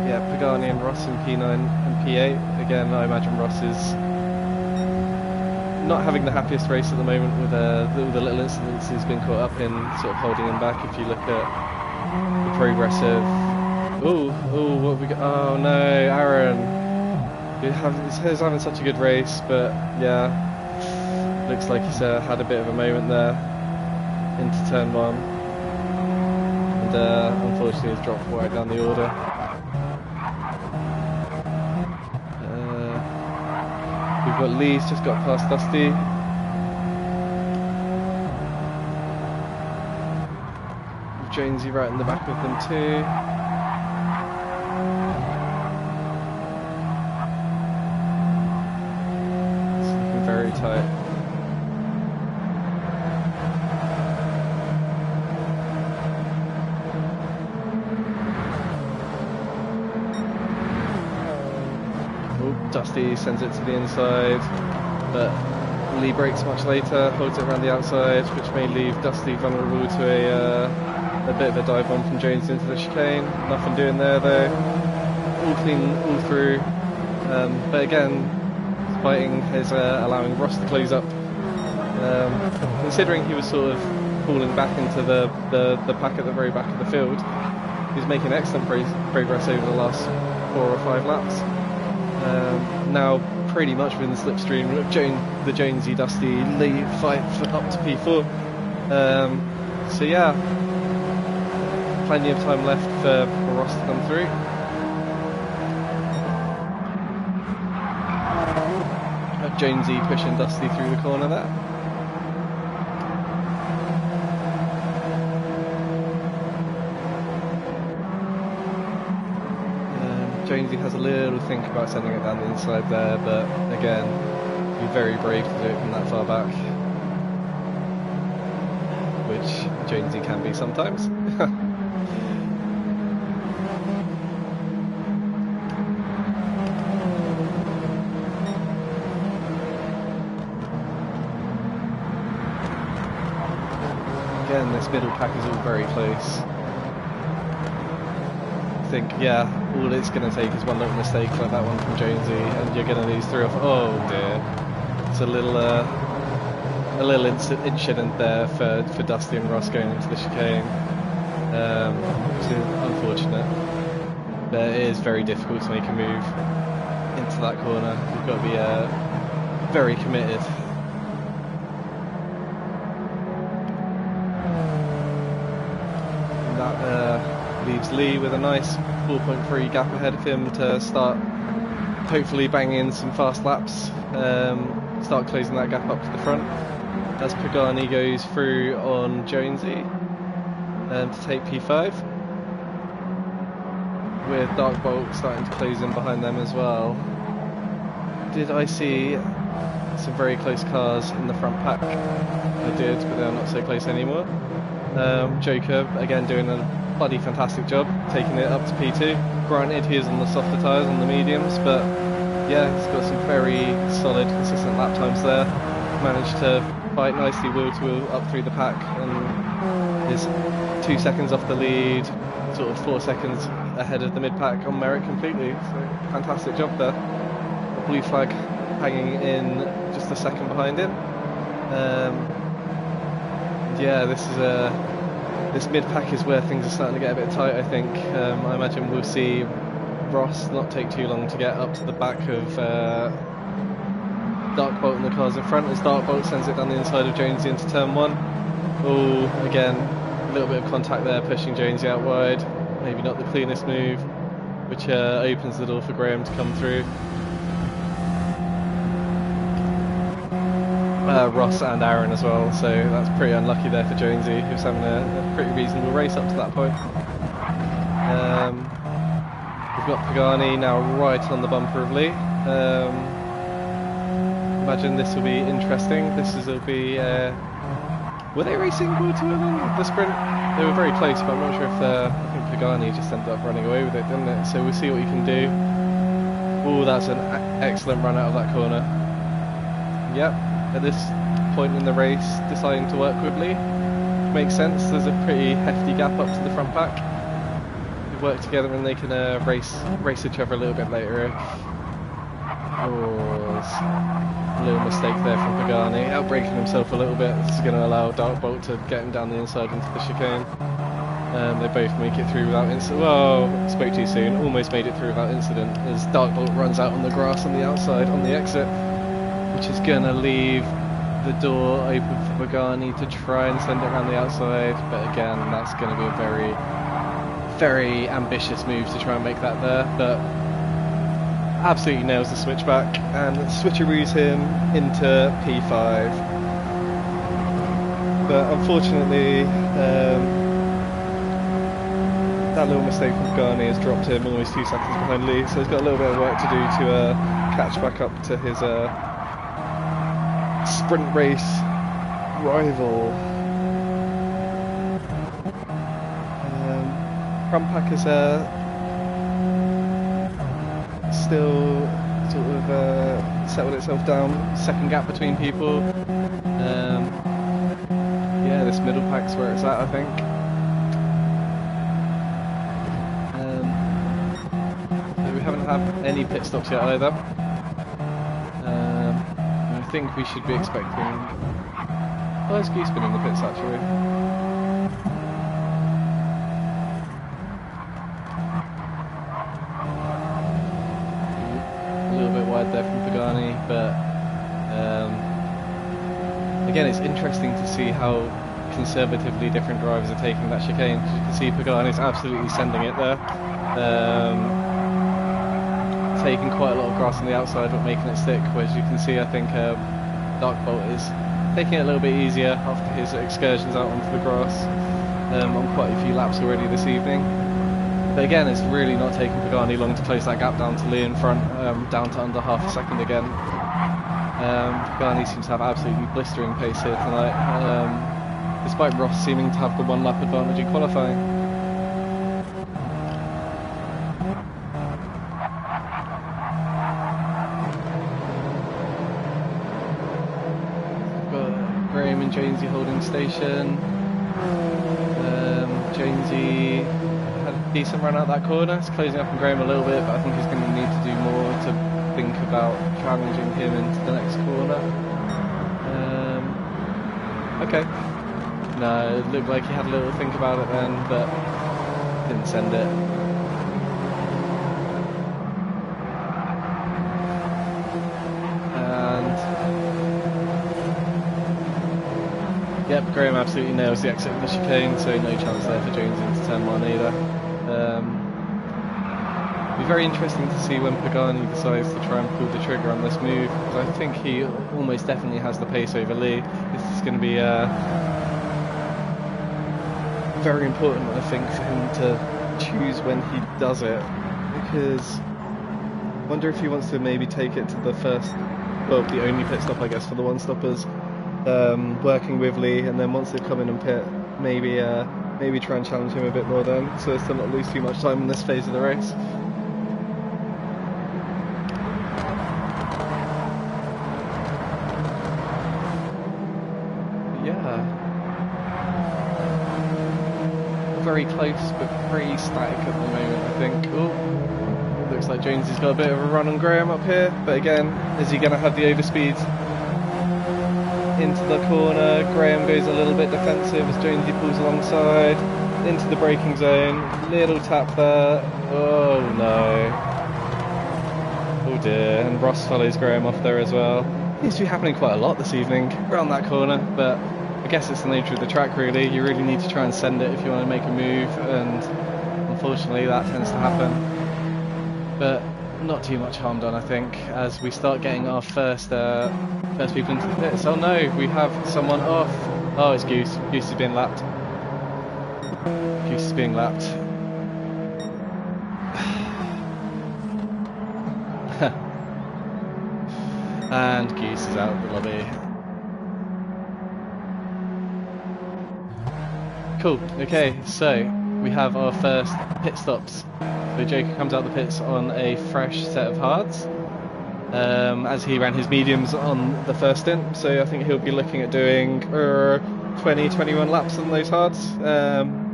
Yeah, Pagani and Ross in P9 and P8. Again, I imagine Ross is not having the happiest race at the moment with all the little incidents he's been caught up in, sort of holding him back. If you look at the progress of... what have we got? Oh no, Aaron. He's having such a good race, but yeah, looks like he's had a bit of a moment there into turn 1. And unfortunately he's dropped right down the order. We've got Lee's just got past Dusty. With Jonesy right in the back of them too. It's looking very tight. Dusty sends it to the inside, but Lee brakes much later, holds it around the outside, which may leave Dusty vulnerable to a bit of a dive bomb from Jones into the chicane. Nothing doing there though. All clean all through, but again, fighting is allowing Ross to close up. Considering he was sort of falling back into the pack at the very back of the field, he's making excellent progress over the last 4 or 5 laps. Now pretty much within the slipstream of the Jonesy Dusty Lee fight for up to P4. So yeah, plenty of time left for Ross to come through. Jonesy pushing Dusty through the corner there. Jonesy has a little think about sending it down the inside there, but again, be very brave to do it from that far back, which Jonesy can be sometimes. Again, this middle pack is all very close. I think, yeah, all it's going to take is one little mistake like that one from Jonesy, and you're going to lose 3 or 4. Oh dear, it's a little incident there for Dusty and Ross going into the chicane, which is unfortunate. But it is very difficult to make a move into that corner. You've got to be very committed. And that leaves Lee with a nice 4.3 gap ahead of him to start hopefully banging in some fast laps, start closing that gap up to the front as Pagani goes through on Jonesy to take P5, with Dark Bolt starting to close in behind them as well. Did I see some very close cars in the front pack? I did, but they're not so close anymore. Joker again doing a bloody fantastic job, taking it up to P2. Granted, he is on the softer tyres, on the mediums, but yeah, he's got some very solid, consistent lap times there. Managed to fight nicely wheel to wheel up through the pack, and is 2 seconds off the lead, sort of 4 seconds ahead of the mid pack on merit completely. So fantastic job there. A blue flag hanging in just a second behind him. Yeah, this mid-pack is where things are starting to get a bit tight, I think. I imagine we'll see Ross not take too long to get up to the back of Darkbolt and the cars in front, as Darkbolt sends it down the inside of Jonesy into turn 1. Oh, again, a little bit of contact there, pushing Jonesy out wide. Maybe not the cleanest move, which opens the door for Graham to come through. Ross and Aaron as well, so that's pretty unlucky there for Jonesy, who's having a pretty reasonable race up to that point. We've got Pagani now right on the bumper of Lee. Imagine this will be interesting. Will be... were they racing wheel to wheel in the sprint? They were very close, but I'm not sure if I think Pagani just ended up running away with it, didn't it? So we'll see what he can do. Oh, that's an excellent run out of that corner. Yep, at this point in the race, deciding to work with Lee. Makes sense, there's a pretty hefty gap up to the front pack. They work together and they can race each other a little bit later. Oh, a little mistake there from Pagani, outbraking himself a little bit. This is going to allow Darkbolt to get him down the inside into the chicane. They both make it through without incident. Whoa, spoke too soon. Almost made it through without incident as Darkbolt runs out on the grass on the outside on the exit, which is going to leave the door open for Pagani to try and send it around the outside. But again, that's going to be a very, very ambitious move to try and make that there. But absolutely nails the switchback and switcheroos him into P5. But unfortunately, that little mistake from Pagani has dropped him almost 2 seconds behind Lee, so he's got a little bit of work to do to catch back up to his sprint race rival. Front pack is still sort of settled itself down. Second gap between people. Yeah, this middle pack's where it's at, I think. So we haven't had any pit stops yet either. I think we should be expecting. Oh, there's Goose been in the pits actually. There from Pagani, but again, it's interesting to see how conservatively different drivers are taking that chicane. As you can see, Pagani's absolutely sending it there, taking quite a lot of grass on the outside but making it stick, whereas you can see I think Darkbolt is taking it a little bit easier after his excursions out onto the grass on quite a few laps already this evening. But again, it's really not taking Pagani long to close that gap down to Lee in front, down to under half a second again. Pagani seems to have absolutely blistering pace here tonight, despite Ross seeming to have the 1 lap advantage in qualifying. We've got Graham and Jonesy holding station. Jonesy had a decent run out that corner. It's closing up on Graham a little bit, but I think he's going to need to do more to think about challenging him into the next corner. Okay. No, it looked like he had a little think about it then, but didn't send it. Yep, Graham absolutely nails the exit of the chicane, so no chance there for Jones into turn 1 either. It'll be very interesting to see when Pagani decides to try and pull the trigger on this move, because I think he almost definitely has the pace over Lee. This is going to be very important, I think, for him to choose when he does it, because I wonder if he wants to maybe take it to the first, well, the only pit stop I guess for the one-stoppers. Working with Lee, and then once they come in and pit, maybe try and challenge him a bit more then, so as to not lose too much time in this phase of the race. Yeah, very close but pretty static at the moment, I think. Oh, looks like Jonesy's got a bit of a run on Graham up here, but again, is he going to have the overspeed into the corner? Graham goes a little bit defensive as Jonesy pulls alongside into the braking zone. Little tap there. Oh no. Oh dear. And Ross follows Graham off there as well. Seems to be happening quite a lot this evening around that corner, but I guess it's the nature of the track really. You really need to try and send it if you want to make a move, and unfortunately that tends to happen. But not too much harm done, I think, as we start getting our first people into the pits. Oh no, we have someone off. Oh, it's Goose. Goose is being lapped. Goose is being lapped. And Goose is out of the lobby. Cool, okay, so we have our first pit stops. So Joker comes out the pits on a fresh set of hards, as he ran his mediums on the first stint, so I think he'll be looking at doing 20-21 laps on those hards,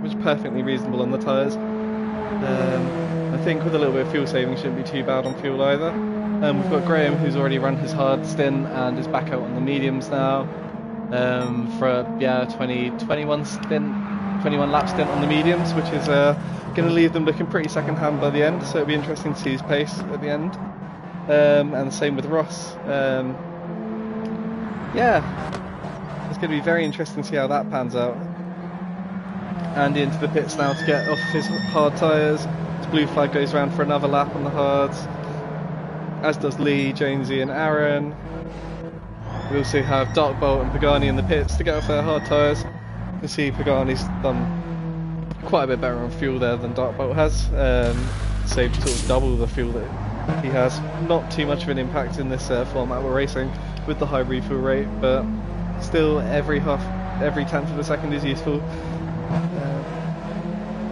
which is perfectly reasonable on the tyres. I think with a little bit of fuel saving shouldn't be too bad on fuel either. We've got Graham, who's already run his hard stint and is back out on the mediums now, for a 21 lap stint on the mediums, which is going to leave them looking pretty second hand by the end, so it'll be interesting to see his pace at the end. And the same with Ross. Yeah, it's going to be very interesting to see how that pans out. Andy into the pits now to get off his hard tyres. His blue flag goes round for another lap on the hards, as does Lee, Jonesy and Aaron. We also have Darkbolt and Pagani in the pits to get off their hard tyres. You can see Pagani's done quite a bit better on fuel there than Darkbolt has. Saved sort of double the fuel that he has. Not too much of an impact in this format we're racing with the high refuel rate, but still every tenth of a second is useful.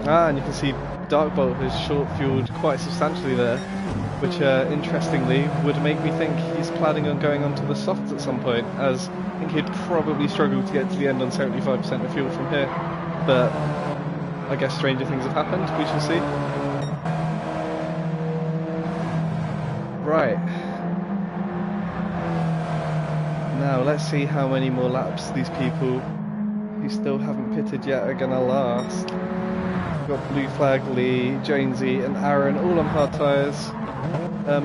And you can see Darkbolt has short fueled quite substantially there, which interestingly would make me think he's planning on going onto the softs at some point, as I think he'd probably struggle to get to the end on 75% of fuel from here, but I guess stranger things have happened, we shall see. Right, now let's see how many more laps these people who still haven't pitted yet are going to last. We've got Blue Flag, Lee, Jonesy and Aaron all on hard tyres.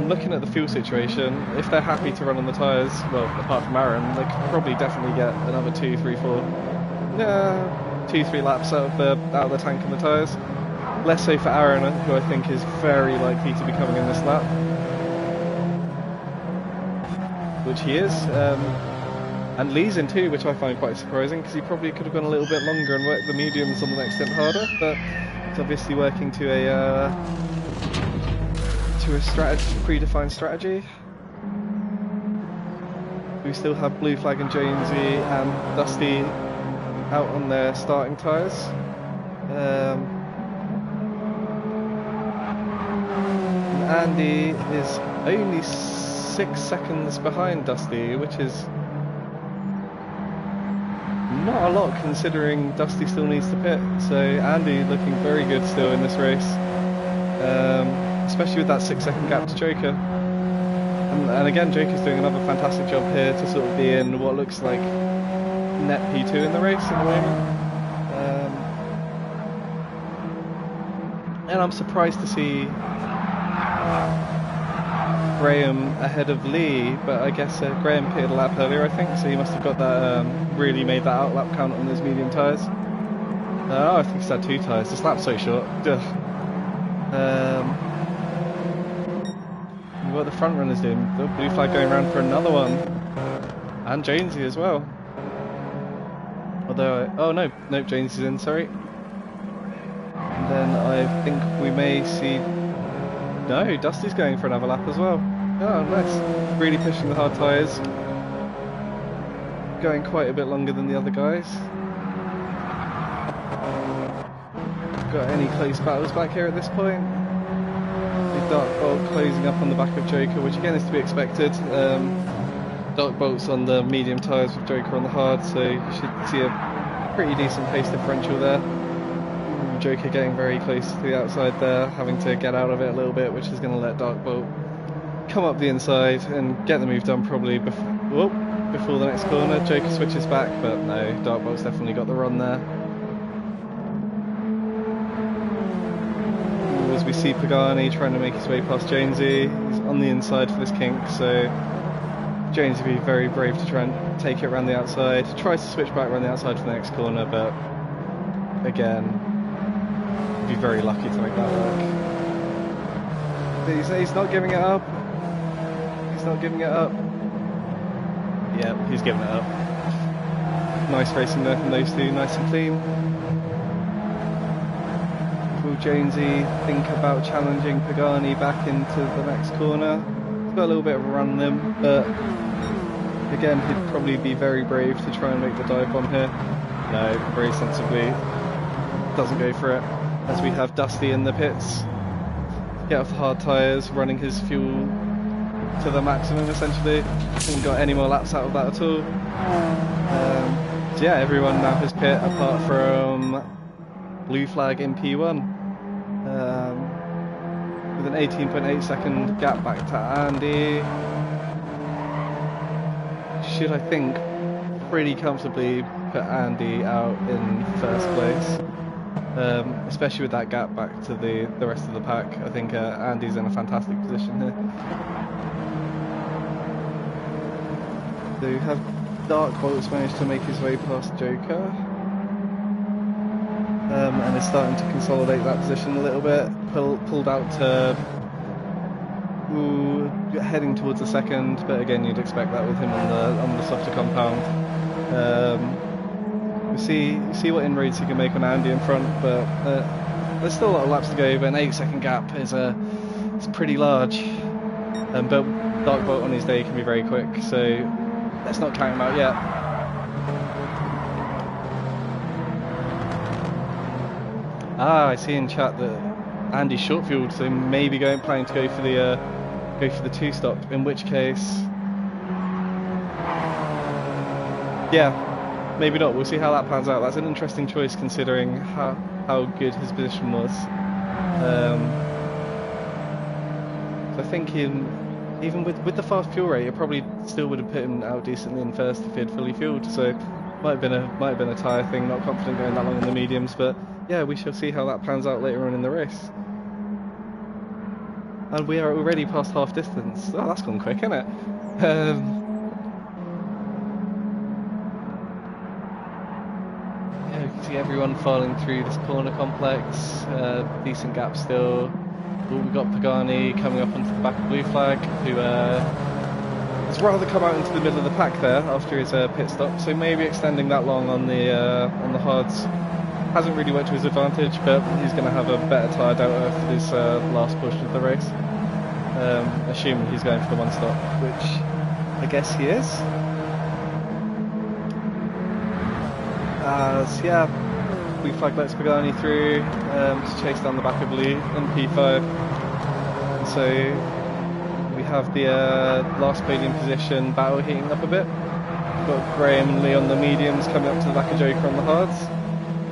Looking at the fuel situation, if they're happy to run on the tyres, well, apart from Aaron, they could probably definitely get another 2, 3, 4, 2-3 laps out of the tank and the tyres. Less so for Aaron, who I think is very likely to be coming in this lap, which he is. And Lee's in too, which I find quite surprising, because he probably could have gone a little bit longer and worked the mediums on the next stint harder, but he's obviously working to a predefined strategy. We still have Blue Flag and Jonesy and Dusty out on their starting tyres. Andy is only 6 seconds behind Dusty, which is not a lot considering Dusty still needs to pit. So Andy looking very good still in this race, especially with that 6 second gap to Joker. And again, Joker's doing another fantastic job here to sort of be in what looks like net P2 in the race at the moment. And I'm surprised to see Graham ahead of Lee, but I guess Graham pitted a lap earlier, I think, so he must have got that, really made that out lap count on his medium tyres. Oh, I think he's had 2 tyres, this lap's so short. What the front runners doing? The Blue Flag going around for another one, and Jonesy as well. Although, nope, Jonesy's in, sorry. And then I think we may see. No, Dusty's going for another lap as well. Oh, nice. Really pushing the hard tyres. Going quite a bit longer than the other guys. Got any close battles back here at this point? Darkbolt closing up on the back of Joker, which again is to be expected. Darkbolt's on the medium tyres with Joker on the hard, so you should see a pretty decent pace differential there. Joker getting very close to the outside there, having to get out of it a little bit, which is going to let Darkbolt come up the inside and get the move done probably before the next corner. Joker switches back, but no, Darkbolt's definitely got the run there. As we see Pagani trying to make his way past Jonesy, he's on the inside for this kink, so Jonesy will be very brave to try and take it around the outside. Tries to switch back around the outside for the next corner, but again, be very lucky to make that work. He's not giving it up. He's not giving it up. Yeah, he's giving it up. Nice racing there from those two, nice and clean. Will Jonesy think about challenging Pagani back into the next corner? He's got a little bit of a run in him, but again, he'd probably be very brave to try and make the dive bomb here. No, very sensibly doesn't go for it. as we have Dusty in the pits. Get off the hard tyres, running his fuel to the maximum essentially. Hasn't got any more laps out of that at all. So yeah, everyone now has pit apart from blue flag in P1. With an 18.8 second gap back to Andy. Should, I think, pretty comfortably put Andy out in first place. Especially with that gap back to the rest of the pack. I think Andy's in a fantastic position here. So you have Dark Bolt's managed to make his way past Joker. And is starting to consolidate that position a little bit. Pulled out to heading towards the second, but again you'd expect that with him on the softer compound. We'll see what inroads he can make on Andy in front, but there's still a lot of laps to go. But an 8-second gap is pretty large. But Dark Bolt on his day can be very quick, so let's not count him out yet. I see in chat that Andy's short fueled, so maybe planning to go for the 2-stop. In which case, yeah, maybe not. We'll see how that pans out. That's an interesting choice considering how good his position was. So I think even with the fast fuel rate, it probably still would have put him out decently in first if he had fully fueled. So might have been a tyre thing. Not confident going that long in the mediums, but yeah, we shall see how that pans out later on in the race. And we are already past half distance. Oh, that's gone quick, isn't it? Yeah, you can see everyone filing through this corner complex. Decent gap still. We've got Pagani coming up onto the back of Blue Flag, who has rather come out into the middle of the pack there after his pit stop. So maybe extending that long on the hards hasn't really worked to his advantage, but he's going to have a better tyre delta for this last portion of the race. Assuming he's going for the 1-stop, which I guess he is. Yeah, Blue Flag lets Pagani through to chase down the back of Lee in P5. And so we have the last podium position battle heating up a bit. We've got Graham and Lee on the mediums coming up to the back of Joker on the hards.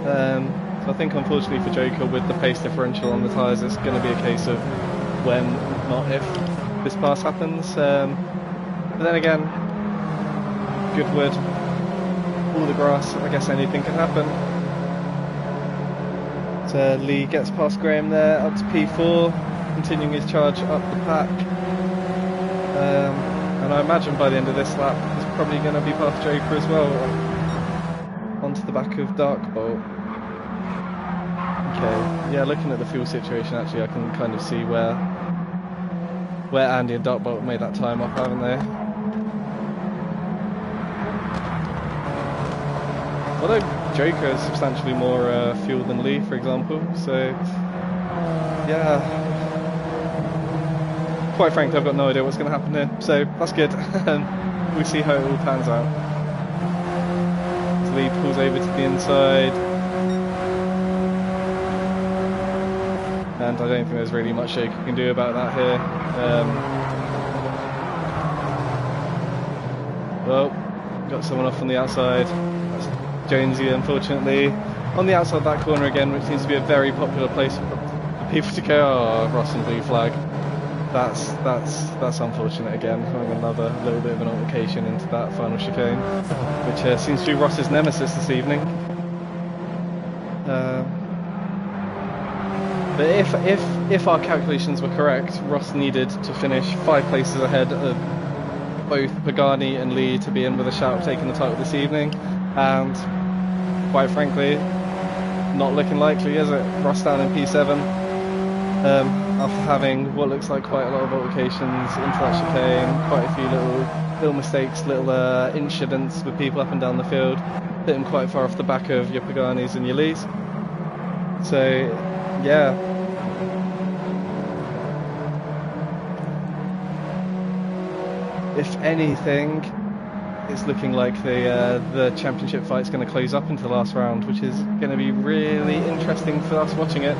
So I think unfortunately for Joker, with the pace differential on the tyres, it's going to be a case of when, not if, this pass happens. But then again, Goodwood, all the grass, I guess anything can happen. So Lee gets past Graham there, up to P4, continuing his charge up the pack. And I imagine by the end of this lap, he's probably going to be past Joker as well, onto the back of Dark Bolt. Okay, yeah, looking at the fuel situation, actually, I can kind of see where Andy and Dark Bolt made that time up, haven't they? Although Joker is substantially more fuel than Lee, for example, so yeah. Quite frankly, I've got no idea what's going to happen here, so that's good. We'll see how it all pans out. So Lee pulls over to the inside. And I don't think there's really much Joker can do about that here. Well, got someone off on the outside. That's Jonesy, unfortunately. On the outside of that corner again, which seems to be a very popular place for people to go. Oh, Ross and Blue Flag. That's unfortunate again. Having another little bit of an altercation into that final chicane, which seems to be Ross's nemesis this evening. But if our calculations were correct, Ross needed to finish 5 places ahead of both Pagani and Lee to be in with a shout of taking the title this evening, and quite frankly, not looking likely, is it? Ross down in P7 after having what looks like quite a lot of altercations into that chicane, quite a few little mistakes, little incidents with people up and down the field, hit him quite far off the back of your Paganis and your Lees. So yeah. If anything, it's looking like the championship fight's going to close up into the last round, which is going to be really interesting for us watching it.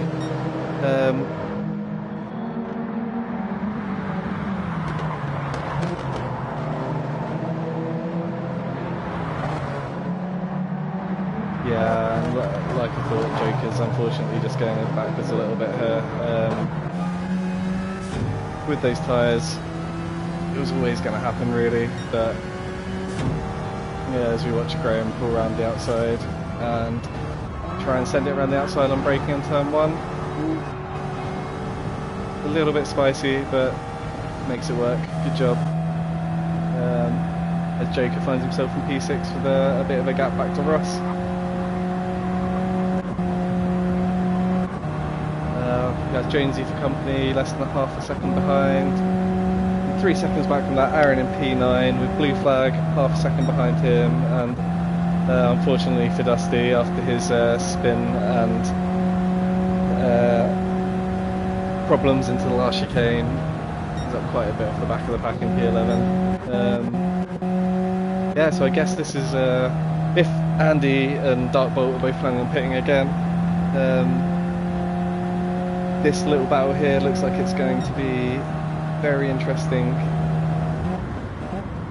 Yeah, like I thought, Joker's unfortunately just going backwards a little bit here. With those tyres, it was always going to happen really, but yeah, as we watch Graham pull around the outside and try and send it around the outside on braking on turn 1. A little bit spicy, but makes it work. Good job. As Joker finds himself in P6 with a bit of a gap back to Ross. That's Jonesy for company, less than a half a second behind. 3 seconds back from that, Aaron in P9 with blue flag, half a second behind him, and unfortunately for Dusty, after his spin and problems into the last chicane, he's up quite a bit off the back of the pack in P11. Yeah, so I guess this is, if Andy and Darkbolt are both planning on pitting again, this little battle here looks like it's going to be very interesting,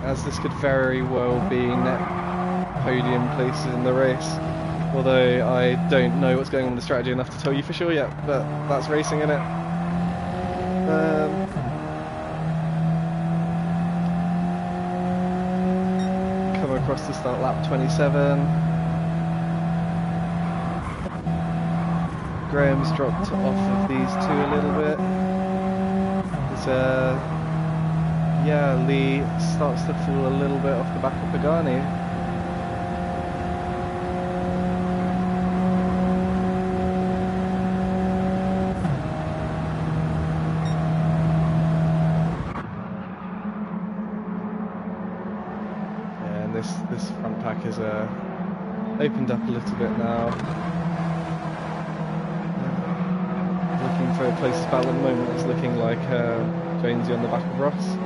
as this could very well be net podium places in the race, although I don't know what's going on with the strategy enough to tell you for sure yet, but that's racing, innit? Come across to start lap 27. Graham's dropped off of these two a little bit. Yeah, Lee starts to fall a little bit off the back of Pagani. Yeah, and this front pack is opened up a little bit now. Looking for a closest battle at the moment. It's looking like Jonesy on the back of Ross.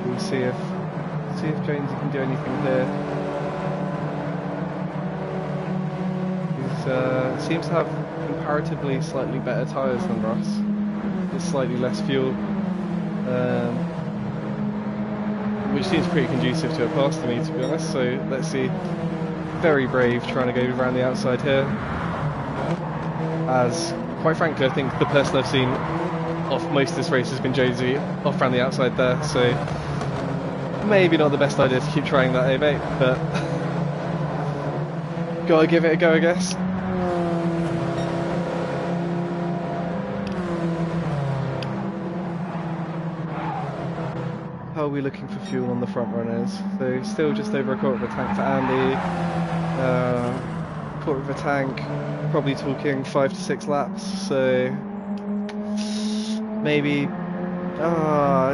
We'll see if Jonesy can do anything here. He seems to have comparatively slightly better tyres than Ross. It's slightly less fuel, which seems pretty conducive to a pass to me, to be honest. So let's see. Very brave trying to go around the outside here. As, quite frankly, I think the person I've seen off most of this race has been Jonesy off around the outside there, so maybe not the best idea to keep trying that, mate, but gotta give it a go, I guess. How are we looking for fuel on the front runners? So still just over a quarter of a tank for Andy. Quarter of a tank, probably talking 5 to 6 laps, so maybe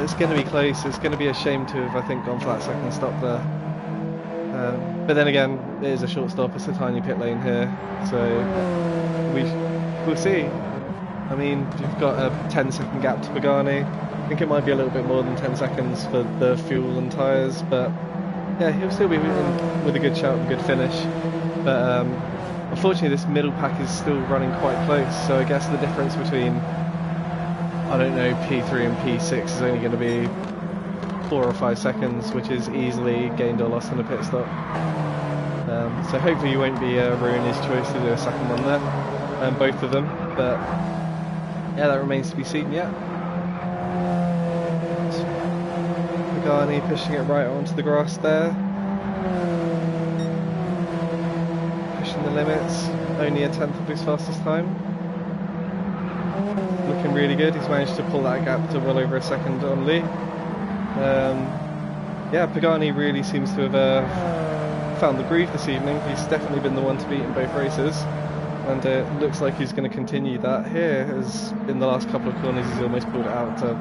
it's going to be close. It's going to be a shame to have, I think, gone for that second stop there, but then again, it is a short stop. It's a tiny pit lane here, so we'll see. I mean, you've got a 10-second gap to Pagani. I think it might be a little bit more than 10 seconds for the fuel and tyres, but yeah, he'll still be in with a good shout, a good finish. But unfortunately, this middle pack is still running quite close, so I guess the difference between, I don't know, P3 and P6 is only going to be 4 or 5 seconds, which is easily gained or lost in a pit stop. So hopefully you won't be ruining his choice to do a second one there, both of them, but yeah, that remains to be seen yet. Pagani pushing it right onto the grass there. Pushing the limits, only a tenth of his fastest time. Looking really good. He's managed to pull that gap to well over a second on Lee. Yeah, Pagani really seems to have found the groove this evening. He's definitely been the one to beat in both races, and it looks like he's going to continue that here, as in the last couple of corners he's almost pulled it out to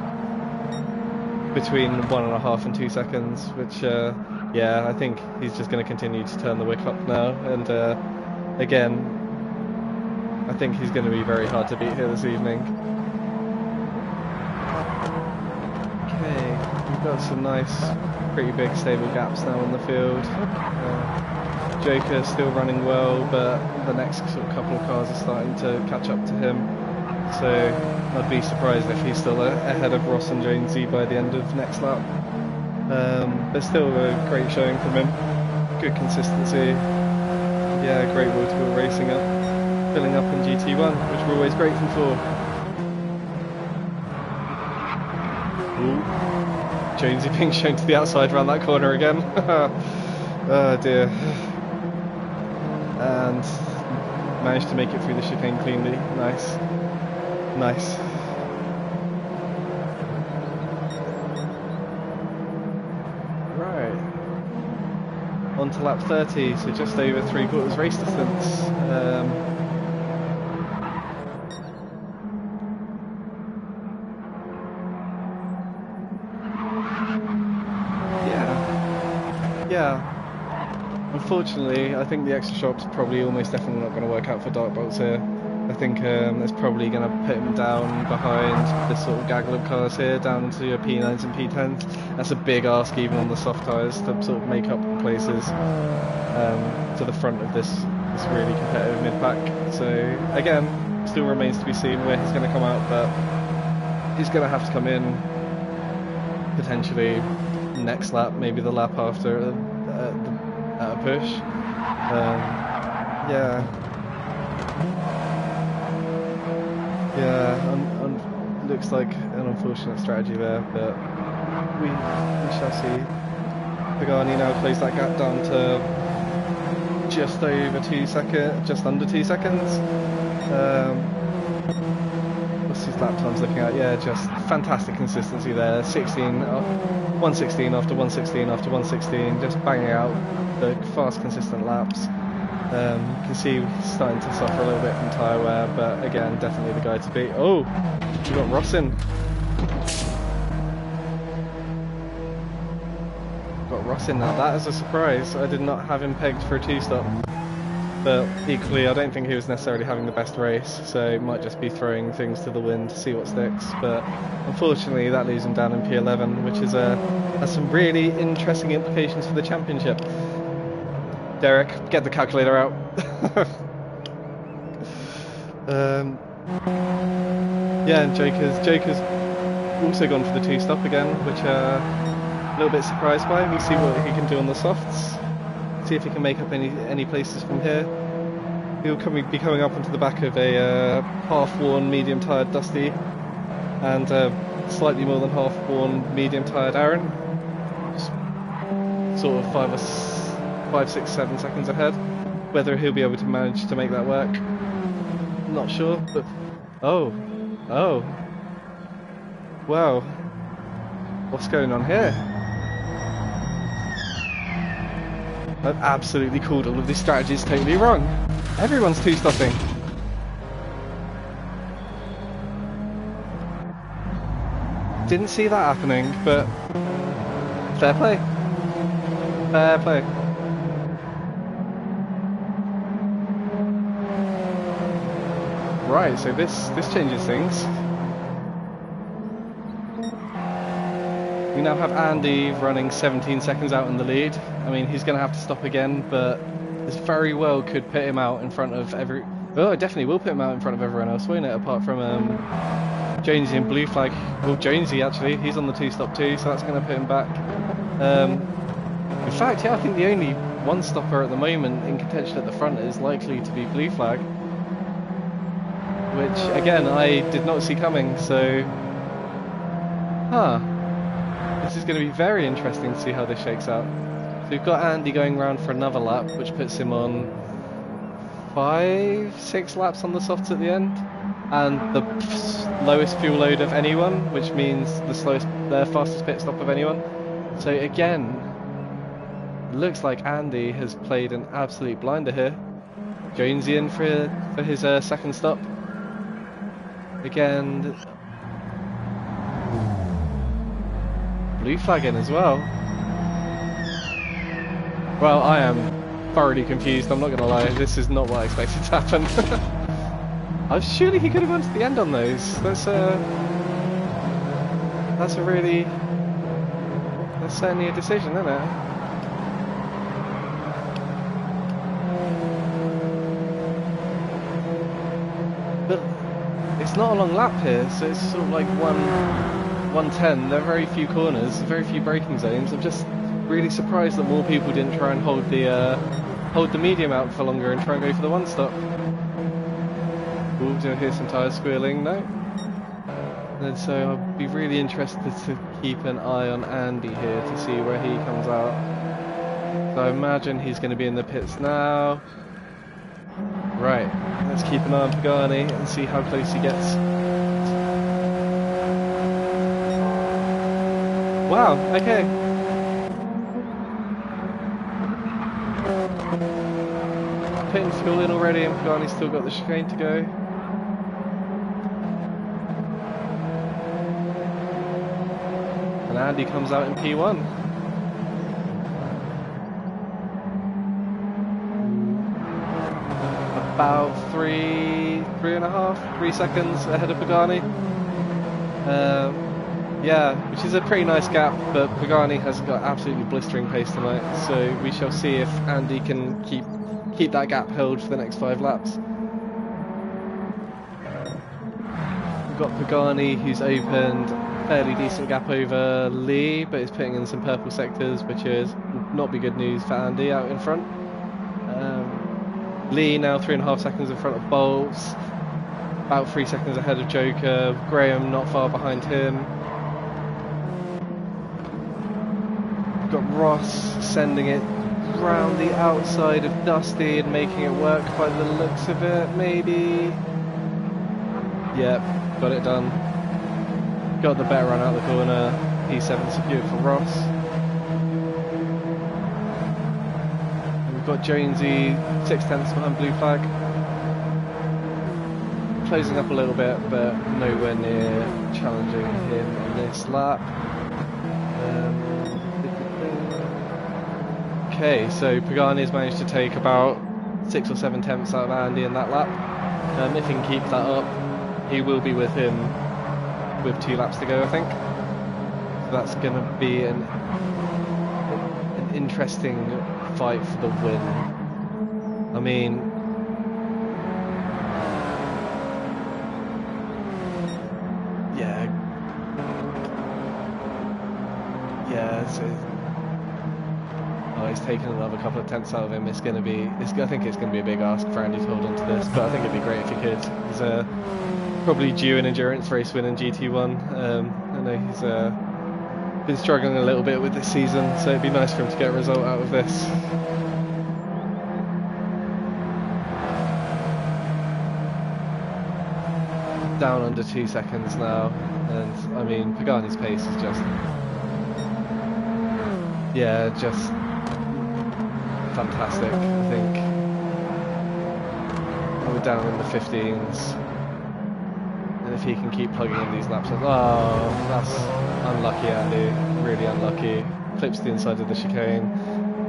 between 1.5 and 2 seconds, which yeah, I think he's just going to continue to turn the wick up now, and again, I think he's going to be very hard to beat here this evening. Okay, we've got some nice, pretty big stable gaps now in the field. Joker still running well, but the next sort of couple of cars are starting to catch up to him. So I'd be surprised if he's still ahead of Ross and Jonesy by the end of next lap. But still a great showing from him. Good consistency. Yeah, great wheel-to-wheel racing up, filling up in GT1, which we're always grateful for. Ooh. Jonesy being shown to the outside around that corner again. Oh dear. And managed to make it through the chicane cleanly. Nice. Nice. Right. On to lap 30, so just over 3/4 race distance. Yeah. Unfortunately, I think the extra shop's probably almost definitely not going to work out for Dark Bolts here. I think it's probably going to put him down behind this sort of gaggle of cars here, down into your P9s and P10s. That's a big ask even on the soft tyres to sort of make up places to the front of this really competitive mid-pack. So again, still remains to be seen where he's going to come out, but he's going to have to come in potentially next lap, maybe the lap after at a push. Looks like an unfortunate strategy there, but we shall see. Pagani now closed that gap down to just over 2 seconds, just under 2 seconds. What's his lap times looking at? Yeah, just fantastic consistency there. 116 after 116 after 116, just banging out the fast, consistent laps. You can see he's starting to suffer a little bit from tyre wear, but again, definitely the guy to beat. Oh, we got Ross in. Got Ross in now. That is a surprise. I did not have him pegged for a 2-stop. But equally, I don't think he was necessarily having the best race, so he might just be throwing things to the wind to see what sticks. But unfortunately, that leaves him down in P11, which is has some really interesting implications for the championship. Derek, get the calculator out. Yeah, and Joker's also gone for the 2-stop again, which a little bit surprised by. We'll see what he can do on the softs. See if he can make up any places from here. He'll be coming up onto the back of a half-worn, medium-tired Dusty, and slightly more than half-worn, medium-tired Aaron. Just sort of 5, 6, 7 seconds ahead. Whether he'll be able to manage to make that work, not sure. But oh, wow, what's going on here? I've absolutely called all of these strategies totally wrong. Everyone's 2-stopping. Didn't see that happening, but fair play. Fair play. Right, so this changes things. We now have Andy running 17 seconds out in the lead. I mean, he's going to have to stop again, but this very well could put him out in front of it definitely will put him out in front of everyone else, won't it? Apart from Jonesy and Blue Flag. Well, Jonesy actually, he's on the 2-stop too, so that's going to put him back. In fact, yeah, I think the only 1-stopper at the moment in contention at the front is likely to be Blue Flag, which again I did not see coming. So, this is going to be very interesting to see how this shakes out. So we've got Andy going around for another lap, which puts him on 5, 6 laps on the softs at the end, and the lowest fuel load of anyone, which means the fastest pit stop of anyone. So again, looks like Andy has played an absolute blinder here. Jonesy in for his second stop. Again, Blue Flag in as well. Well, I am thoroughly confused, I'm not going to lie. This is not what I expected to happen. Surely he could have gone to the end on those. That's a really That's certainly a decision, isn't it? But it's not a long lap here, so it's sort of like 110. There are very few corners, very few braking zones. I'm just really surprised that more people didn't try and hold the medium out for longer and try and go for the one stop. Ooh, do I hear some tyres squealing? No. And so I'll be really interested to keep an eye on Andy here to see where he comes out. So I imagine he's going to be in the pits now. Right, let's keep an eye on Pagani and see how close he gets. Wow, okay. Putting fuel in already and Pagani's still got the chicane to go. And Andy comes out in P1. About 3 seconds ahead of Pagani. Yeah, which is a pretty nice gap, but Pagani has got absolutely blistering pace tonight, so we shall see if Andy can keep that gap held for the next 5 laps. We've got Pagani, who's opened a fairly decent gap over Lee, but is putting in some purple sectors, which is not be good news for Andy out in front. Lee now 3.5 seconds in front of Bolts, about 3 seconds ahead of Joker. Graham not far behind him. We've got Ross sending it round the outside of Dusty and making it work by the looks of it, maybe. Yep, got it done. Got the better run out the corner. P7 secured for Ross. We've got Jonesy 6/10 behind blue flag. Closing up a little bit, but nowhere near challenging him on this lap. Okay, so Pagani has managed to take about 6 or 7 tenths out of Andy in that lap. If he can keep that up, he will be with him with 2 laps to go, I think. So that's going to be an interesting fight for the win. I mean, yeah, oh, he's taken another couple of tenths out of him. I think it's going to be a big ask for Andy to hold on to this, but I think it'd be great if he could. He's probably due an endurance race win in GT1. I know he's been struggling a little bit with this season, so it'd be nice for him to get a result out of this. Down under 2 seconds now, and I mean Pagani's pace is just fantastic. I think we're down in the 15s, and if he can keep plugging in these laps, oh, that's unlucky, Andy, really unlucky. Clips the inside of the chicane,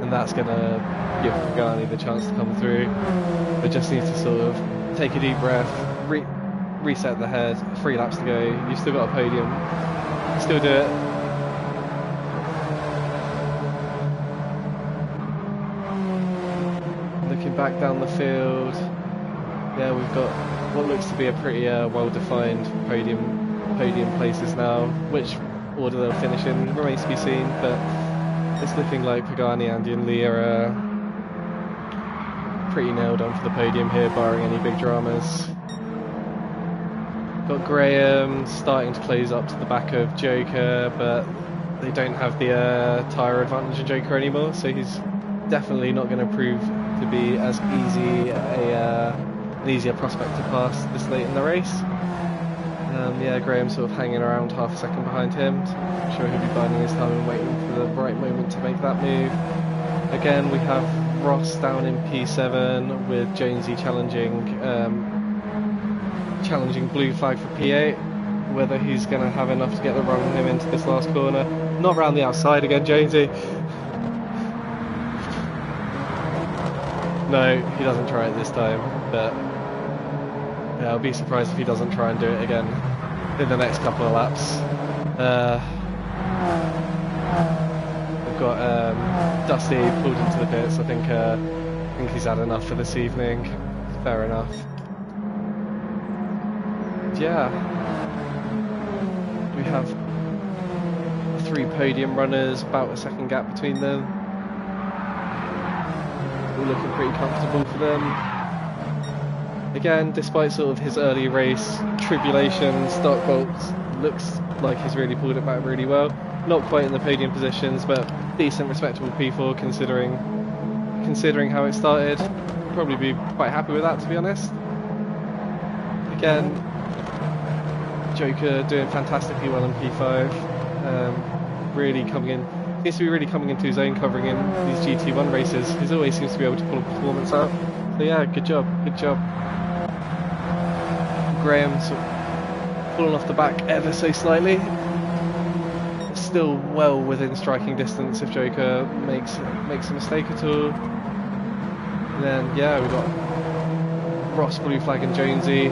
and that's going to give Pagani the chance to come through, but just needs to sort of take a deep breath, reset the head. 3 laps to go. You've still got a podium. Still do it. Looking back down the field, yeah, we've got what looks to be a pretty well-defined podium places now. Which order they'll finish in remains to be seen, but it's looking like Pagani, Andy and Lee are pretty nailed on for the podium here, barring any big dramas. Got Graham starting to close up to the back of Joker, but they don't have the tyre advantage of Joker anymore, so he's definitely not going to prove to be as easy an easier prospect to pass this late in the race. Yeah, Graham's sort of hanging around half a second behind him, so I'm sure he'll be biding his time and waiting for the right moment to make that move. Again, we have Ross down in P7 with Jonesy challenging blue flag for P8. Whether he's going to have enough to get the run on him into this last corner. Not round the outside again, Jonesy. No, he doesn't try it this time, but yeah, I'll be surprised if he doesn't try and do it again in the next couple of laps. got Dusty pulled into the pits. I think he's had enough for this evening. Fair enough. Yeah, we have 3 podium runners, about a second gap between them. All looking pretty comfortable for them. Again, despite sort of his early race tribulations, Dark Bolts looks like he's really pulled it back really well. Not quite in the podium positions, but decent, respectable P4 considering how it started. Probably be quite happy with that, to be honest. Again, Joker doing fantastically well in P5. Really coming in, seems to be really coming into his own covering in these GT1 races. He always seems to be able to pull a performance out. So yeah, good job, good job. Graham sort of pulling off the back ever so slightly. Still well within striking distance if Joker makes a mistake at all. And then yeah, we've got Ross, Blue Flag and Jonesy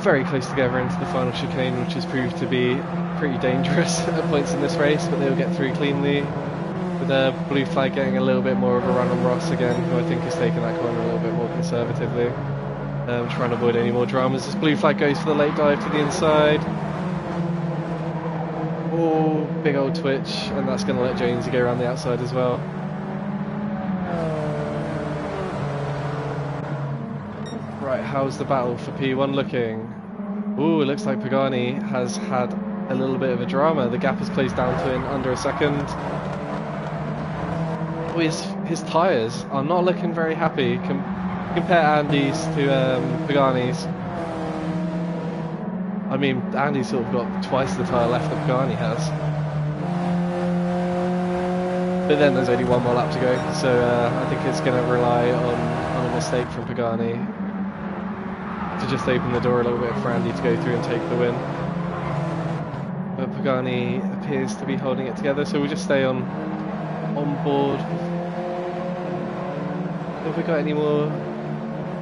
very close together into the final chicane, which has proved to be pretty dangerous at points in this race, but they'll get through cleanly. With Blue Flag getting a little bit more of a run on Ross again, who I think has taken that corner a little bit more conservatively. Trying to avoid any more dramas as Blue Flag goes for the late dive to the inside. Oh, big old twitch, and that's going to let Jonesy go around the outside as well. Right, how's the battle for P1 looking? Ooh, it looks like Pagani has had a little bit of a drama. The gap has closed down to in under a second. Oh, his tyres are not looking very happy. Compare Andy's to Pagani's. I mean, Andy's sort of got twice the tyre left that Pagani has. But then there's only one more lap to go, so I think it's going to rely on a mistake from Pagani to just open the door a little bit for Andy to go through and take the win. But Pagani appears to be holding it together, so we'll just stay on board. Have we got any more?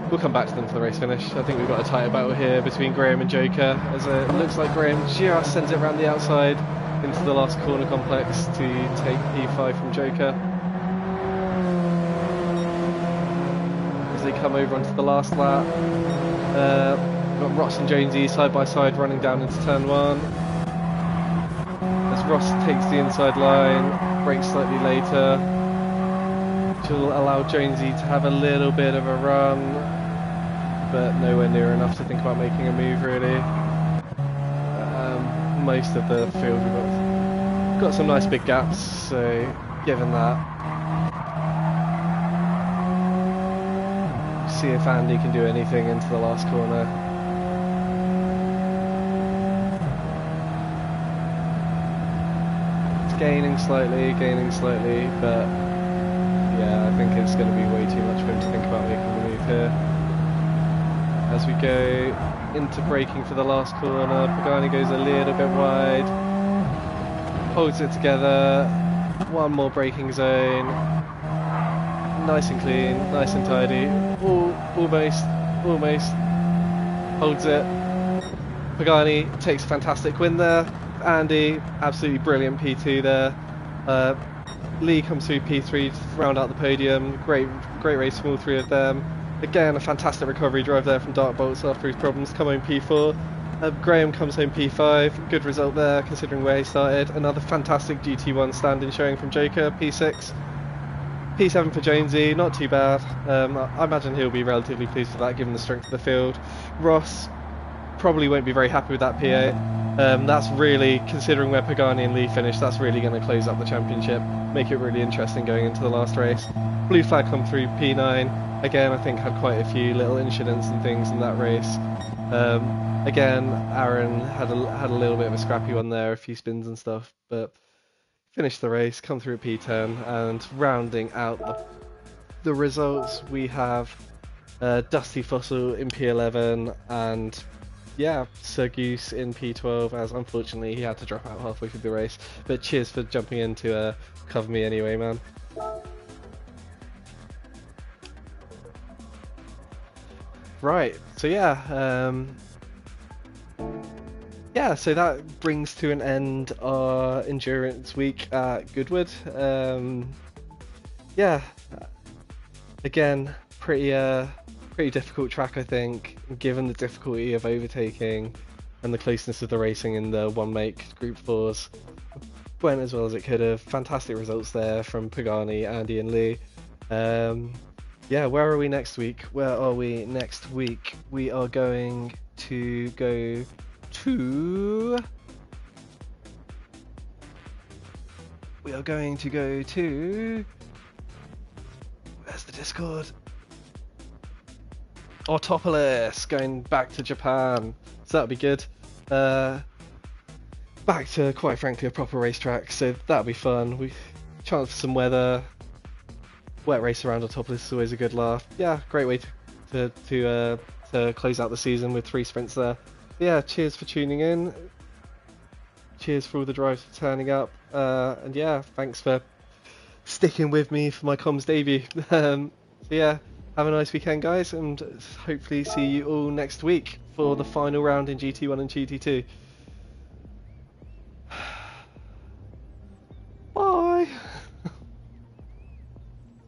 We'll come back to them for the race finish. I think we've got a tighter battle here between Graham and Joker, as it looks like Graham just sends it around the outside into the last corner complex to take P5 from Joker. As they come over onto the last lap, we've got Ross and Jonesy side by side running down into turn 1. As Ross takes the inside line, brakes slightly later, which will allow Jonesy to have a little bit of a run, but nowhere near enough to think about making a move really. Most of the field we've got some nice big gaps, so given that, see if Andy can do anything into the last corner. It's gaining slightly, but yeah, I think it's going to be way too much for him to think about making a move here. As we go into braking for the last corner, Pagani goes a little bit wide, holds it together, one more braking zone, nice and clean, nice and tidy, almost, holds it. Pagani takes a fantastic win there. Andy, absolutely brilliant P2 there. Lee comes through P3 to round out the podium. Great race from all 3 of them. Again, a fantastic recovery drive there from Dark Bolts after his problems. Come home P4. Graham comes home P5. Good result there considering where he started. Another fantastic GT1 stand-in showing from Joker. P6. P7 for Jonesy, not too bad. I imagine he'll be relatively pleased with that given the strength of the field. Ross probably won't be very happy with that P8. That's really, considering where Pagani and Lee finished, that's really going to close up the championship, make it really interesting going into the last race. Blue Flag come through P9. Again, I think had quite a few little incidents and things in that race. Again, Aaron had a little bit of a scrappy one there, a few spins and stuff, but finished the race, come through at P10, and rounding out the results, we have Dusty Fossil in P11, and yeah, Sir Goose in P12, as unfortunately he had to drop out halfway through the race. But cheers for jumping in to cover me anyway, man. Right, so yeah, yeah, so that brings to an end our endurance week at Goodwood. Yeah, again, pretty difficult track, I think, given the difficulty of overtaking and the closeness of the racing in the one make Group 4s. Went as well as it could have. Fantastic results there from Pagani, Andy and Lee. Yeah, where are we next week? Where are we next week? We are going to go to... We are going to go to... Where's the Discord? Autopolis, going back to Japan. So that'll be good. Back to, quite frankly, a proper racetrack, so that'll be fun. We chance for some weather. Wet race around Autopolis is always a good laugh. Yeah, great way to close out the season with 3 sprints there. But yeah, cheers for tuning in. Cheers for all the drivers for turning up. And yeah, thanks for sticking with me for my comms debut. So yeah, have a nice weekend, guys, and hopefully see you all next week for the final round in GT1 and GT2.